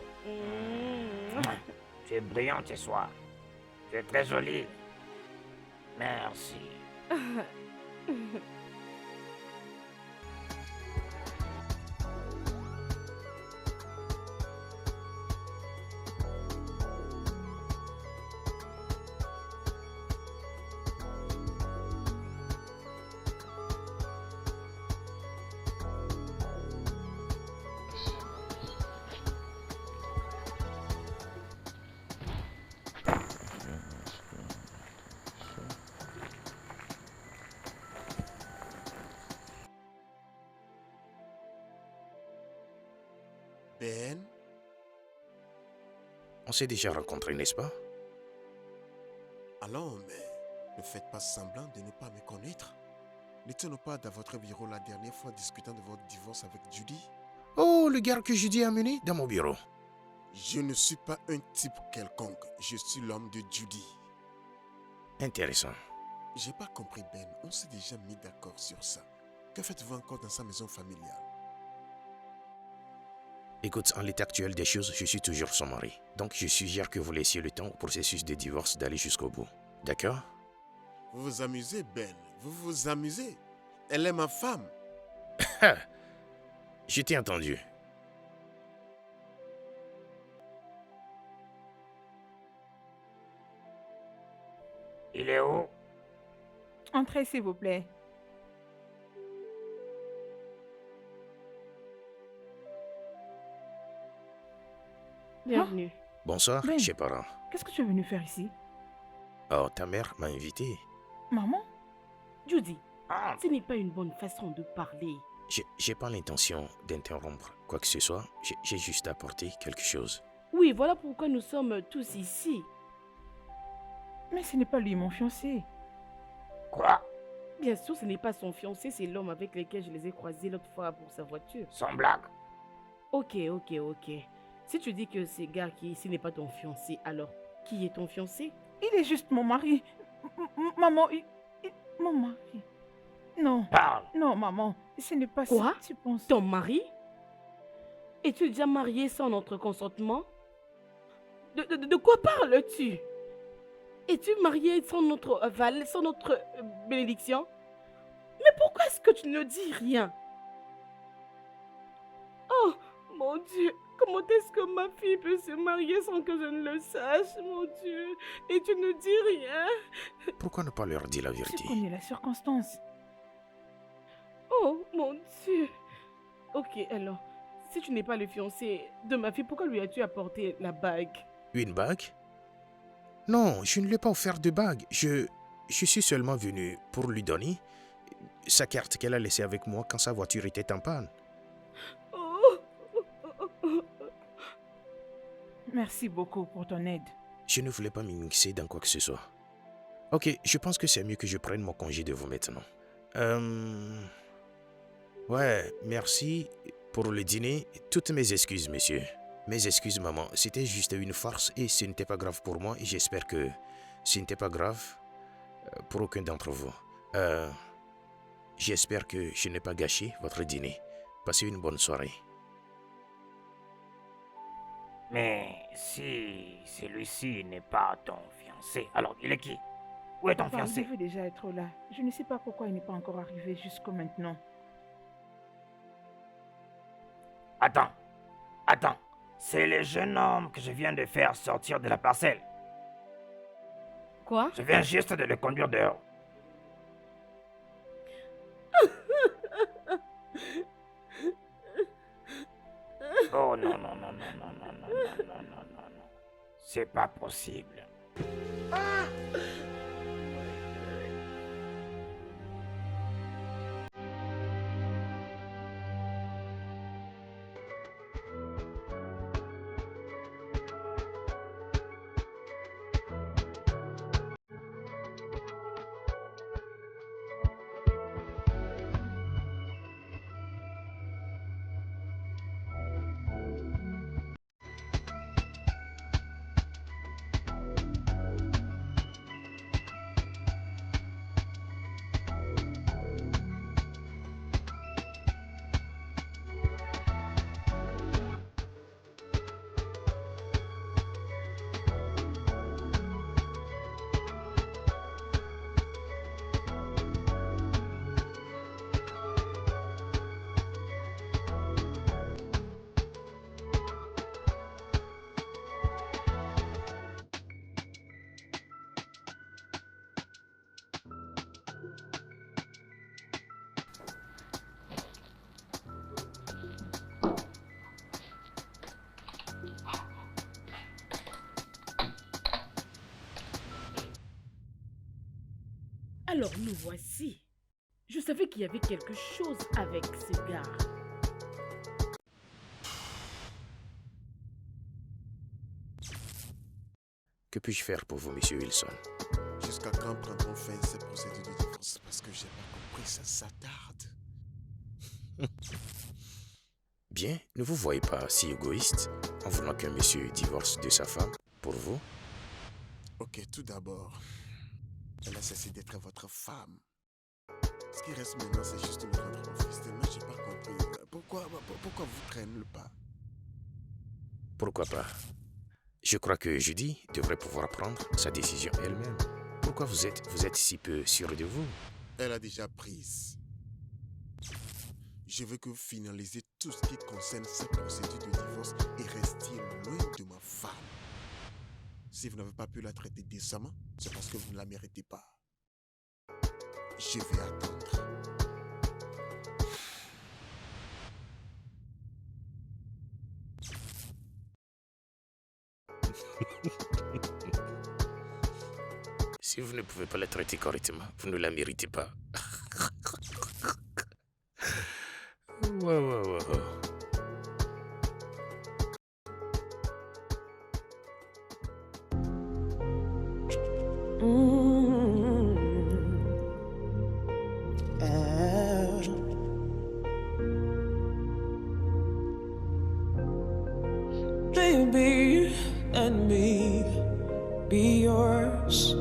Tu es brillante ce soir. Tu es très jolie. Merci. Ben, On s'est déjà rencontrés, n'est-ce pas? allons, mais ne faites pas semblant de ne pas me connaître. N'étions-nous pas dans votre bureau la dernière fois discutant de votre divorce avec Judy? Oh, le gars que Judy a amené dans mon bureau. Je ne suis pas un type quelconque. Je suis l'homme de Judy. Intéressant. J'ai pas compris, Ben. On s'est déjà mis d'accord sur ça. Que faites-vous encore dans sa maison familiale? Écoute, en l'état actuel des choses, je suis toujours son mari. Donc, je suggère que vous laissiez le temps au processus de divorce d'aller jusqu'au bout. D'accord? Vous vous amusez, Ben. Vous vous amusez. Elle est ma femme. Je t'ai entendu. Il est où? Entrez, s'il vous plaît. Bienvenue. Bonsoir, Ben. chers parents. Qu'est-ce que tu es venu faire ici? Oh, ta mère m'a invité. Maman? Judy, Ah, ce n'est pas une bonne façon de parler. J'ai pas l'intention d'interrompre quoi que ce soit. J'ai juste apporté quelque chose. Oui, voilà pourquoi nous sommes tous ici. Mais ce n'est pas lui, mon fiancé. quoi? Bien sûr, ce n'est pas son fiancé, c'est l'homme avec lequel je les ai croisés l'autre fois pour sa voiture. Sans blague. Ok. Si tu dis que c'est gars qui ici n'est pas ton fiancé, alors qui est ton fiancé? Il est juste mon mari. Maman, mon mari. Non, Parle. non, maman. Ce n'est pas Quoi? ça, tu penses. Ton mari? Es-tu déjà marié sans notre consentement? De quoi parles-tu? Es-tu marié sans notre aval, sans notre bénédiction? Mais pourquoi est-ce que tu ne dis rien? Oh, mon Dieu, comment est-ce que ma fille peut se marier sans que je ne le sache, mon Dieu? Et tu ne dis rien? Pourquoi ne pas leur dire la vérité? Tu connais la circonstance. Oh, mon Dieu. Ok, alors, si tu n'es pas le fiancé de ma fille, pourquoi lui as-tu apporté la bague? Une bague? Non, je ne lui ai pas offert de bague. Je suis seulement venu pour lui donner sa carte qu'elle a laissée avec moi quand sa voiture était en panne. Oh. Merci beaucoup pour ton aide. Je ne voulais pas m'immiscer dans quoi que ce soit. Ok, je pense que c'est mieux que je prenne mon congé de vous maintenant. Ouais, merci pour le dîner. Toutes mes excuses, monsieur. Mes excuses, maman. C'était juste une farce et ce n'était pas grave pour moi. Et j'espère que ce n'était pas grave pour aucun d'entre vous. J'espère que je n'ai pas gâché votre dîner. Passez une bonne soirée. Mais si celui-ci n'est pas ton fiancé, alors il est qui? Où est ton Papa, il fiancé? devait déjà être là. Je ne sais pas pourquoi il n'est pas encore arrivé jusqu'au maintenant. Attends. C'est le jeune homme que je viens de faire sortir de la parcelle. Quoi? Je viens juste de le conduire dehors. Oh non. C'est pas possible. Ah! Alors nous voici. Je savais qu'il y avait quelque chose avec ce gars. Que puis-je faire pour vous, monsieur Wilson? Jusqu'à quand prendront fin ces procédures de divorce? Parce que j'ai pas compris, ça tarde. Bien, ne vous voyez pas si égoïste en voulant qu'un monsieur divorce de sa femme pour vous? Ok, tout d'abord, elle a cessé d'être votre femme. Ce qui reste maintenant, c'est juste le rendre mon fils. Mais j'ai pas compris. Pourquoi vous traînez le pas? Pourquoi pas? Je crois que Judy devrait pouvoir prendre sa décision elle-même. Pourquoi vous êtes si peu sûr de vous? Elle a déjà prise. Je veux que vous finalisez tout ce qui concerne cette procédure de divorce et restiez loin de ma femme. Si vous n'avez pas pu la traiter décemment, c'est parce que vous ne la méritez pas. Je vais attendre. Si vous ne pouvez pas la traiter correctement, vous ne la méritez pas. Wow. Baby and me be yours.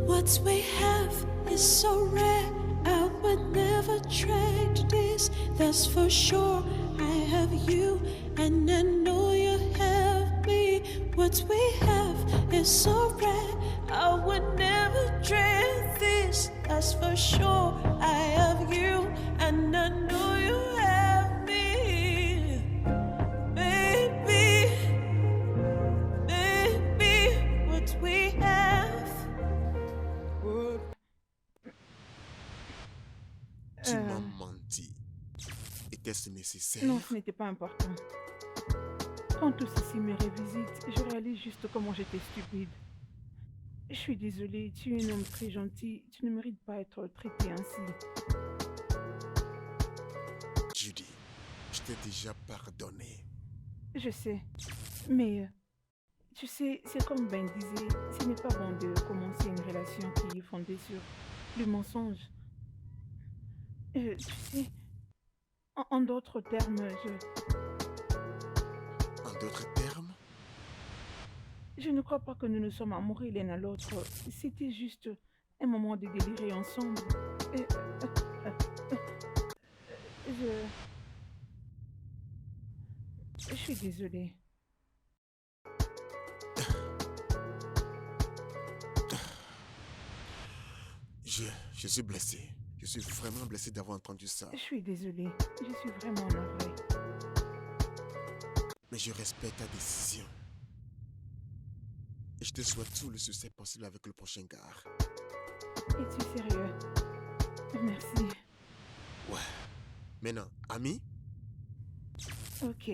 What we have is so rare, I would never trade this. That's for sure. I have you, and I know you have me. What we have is so rare, I would never trade this. That's for sure. I have you, and I know you have me. Baby, what we have. Tu m'as menti. Était-ce nécessaire? Non, ce n'était pas important. Quand tout ceci me revisite, je réalise juste comment j'étais stupide. Je suis désolée, tu es un homme très gentil. Tu ne mérites pas être traité ainsi. Judy, je t'ai déjà pardonné. Je sais, mais tu sais, c'est comme Ben disait, ce n'est pas bon de commencer une relation qui est fondée sur le mensonge. Tu sais, en d'autres termes, En d'autres termes, je ne crois pas que nous nous sommes amoureux l'un à l'autre. C'était juste un moment de délirer ensemble. Je suis désolée. je suis blessé. Je suis vraiment blessé d'avoir entendu ça. Je suis désolée. Je suis vraiment navrée. Mais je respecte ta décision. Et je te souhaite tout le succès possible avec le prochain gars. Es-tu sérieux? Merci. Ouais. Maintenant, ami? Ok.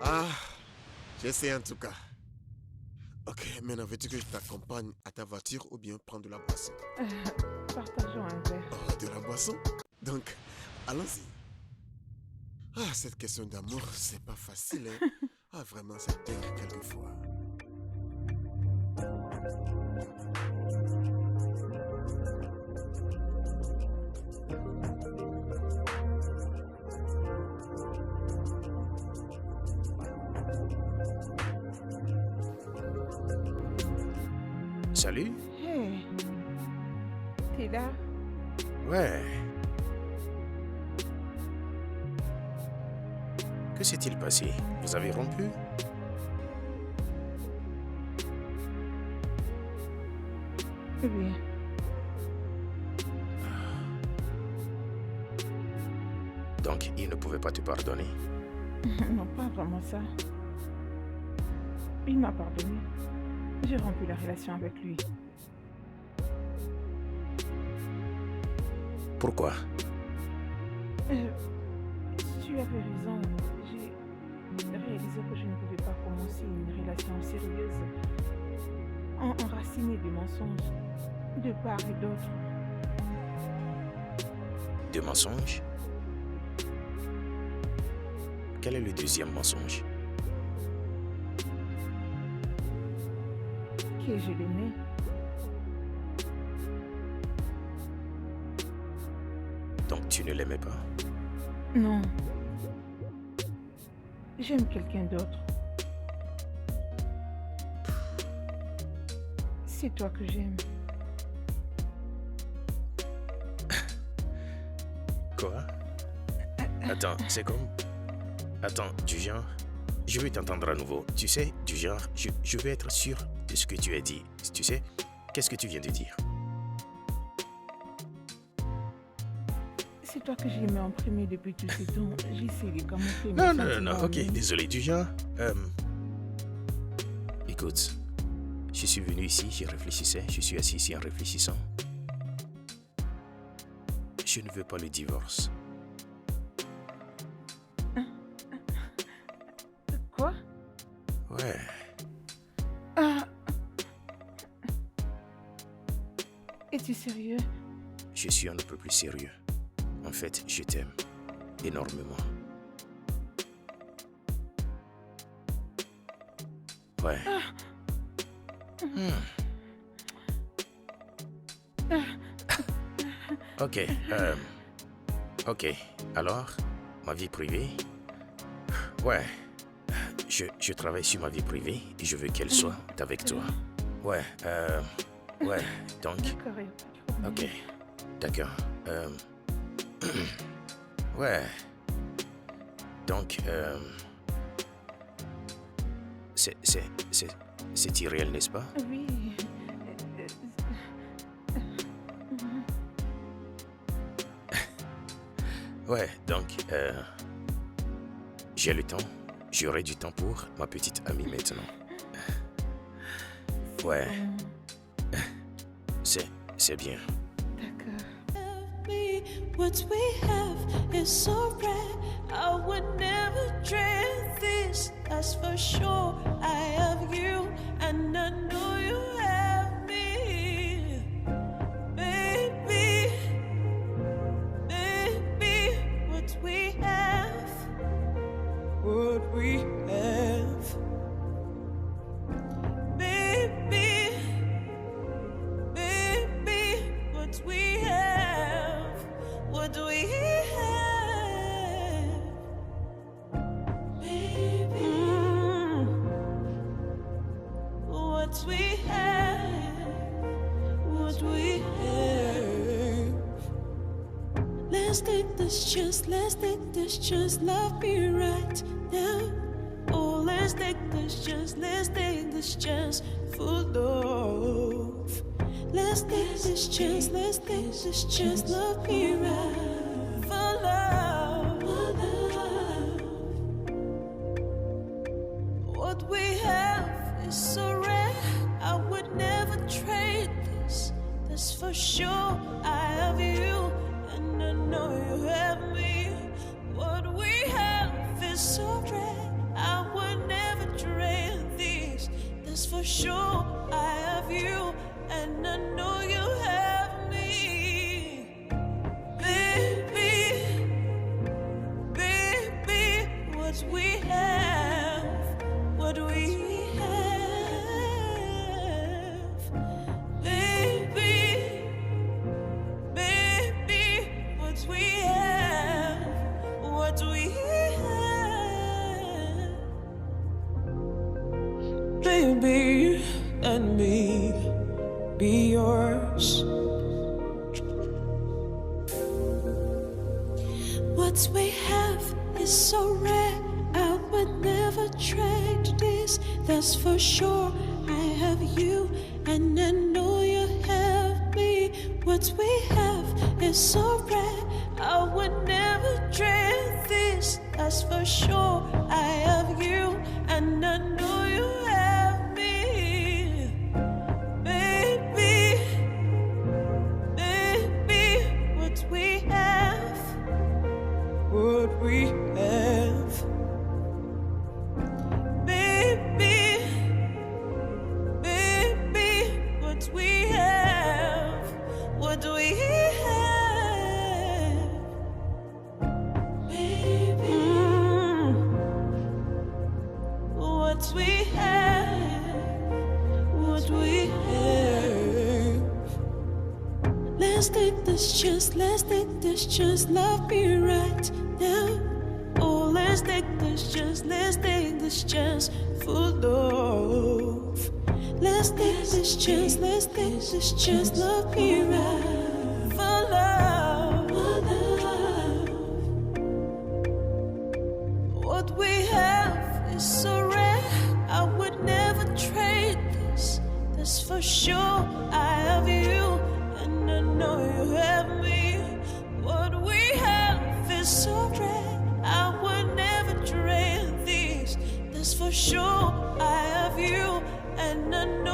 Ah, j'essaie en tout cas. Ok, maintenant veux-tu que je t'accompagne à ta voiture ou bien prendre de la boisson? Partageons un verre. Oh, de la boisson? Donc, allons-y. Ah, cette question d'amour, c'est pas facile, hein? Ah, vraiment, c'est dingue quelquefois. Salut? Hey, t'es là? Ouais. Que s'est-il passé? Vous avez rompu? Oui. Donc, il ne pouvait pas te pardonner? Non, pas vraiment ça. Il m'a pardonné. J'ai rompu la relation avec lui. Pourquoi? Tu avais raison. réalisé que je ne pouvais pas commencer une relation sérieuse enracinée de mensonges de part et d'autre. De mensonges? Quel est le deuxième mensonge? Que je l'aimais. Donc tu ne l'aimais pas? Non. J'aime quelqu'un d'autre. C'est toi que j'aime. Quoi? Attends, c'est comme... Attends, du genre... Je veux t'entendre à nouveau. Tu sais, du genre, je veux être sûr de ce que tu as dit. Tu sais, qu'est-ce que tu viens de dire? C'est toi que j'aimais en premier depuis tout ce temps. J'essaie de camufler mes Non, sentiments, ok, mais- désolé, du genre... Écoute, je suis venu ici, je réfléchissais, je suis assis ici en réfléchissant. Je ne veux pas le divorce. Quoi? Ouais, Ah. Es-tu sérieux? je suis un peu plus sérieux. En fait, je t'aime énormément. Ouais. Ok, ok, alors, ma vie privée? Ouais, je travaille sur ma vie privée et je veux qu'elle soit avec toi. Ouais, ouais, donc, D'accord, y a pas de problème. ok, d'accord. Ouais, donc, c'est irréel, n'est-ce pas? Oui. Ouais, donc, j'ai le temps. J'aurai du temps pour ma petite amie maintenant. Ouais, c'est bien. D'accord. Me, what we have is so rare. I would never trade this. That's for sure. I have you, and I know you have me, baby. Baby, what we have, what we have, baby. Baby, what we have, what we have, baby, what we have, what we have. Let's take this chance, let's take this chance, love me right now. Oh, let's take this chance, let's take this chance for love. Let's take this chance, let's take this chance, love me right for love. What we have is so rare, I would never trade this. That's for sure. I have you, and I know you have me. What we have is so rare, I would never trade this. That's for sure. I have you, and I know you have me, baby, baby. What we have, what we have, baby, baby. What we have, what we have, baby, and me be yours. What we have is so rare, I would never trade this. That's for sure. I have you, and I know you have me. What we have is so rare, I would never trade this. That's for sure. I have you, and I know you have me, baby, baby. What we have, what we have, what we have, what we have. Let's take this chance, let's take this chance, love me right now. Oh, let's take this chance for love. Let's take this chance, let's take this chance, love me right for love. What we have is so rare, I would never trade this. That's for sure. I have you, and I know you have me. What we have is so rare, I would never trade this. That's for sure. I have you, and I know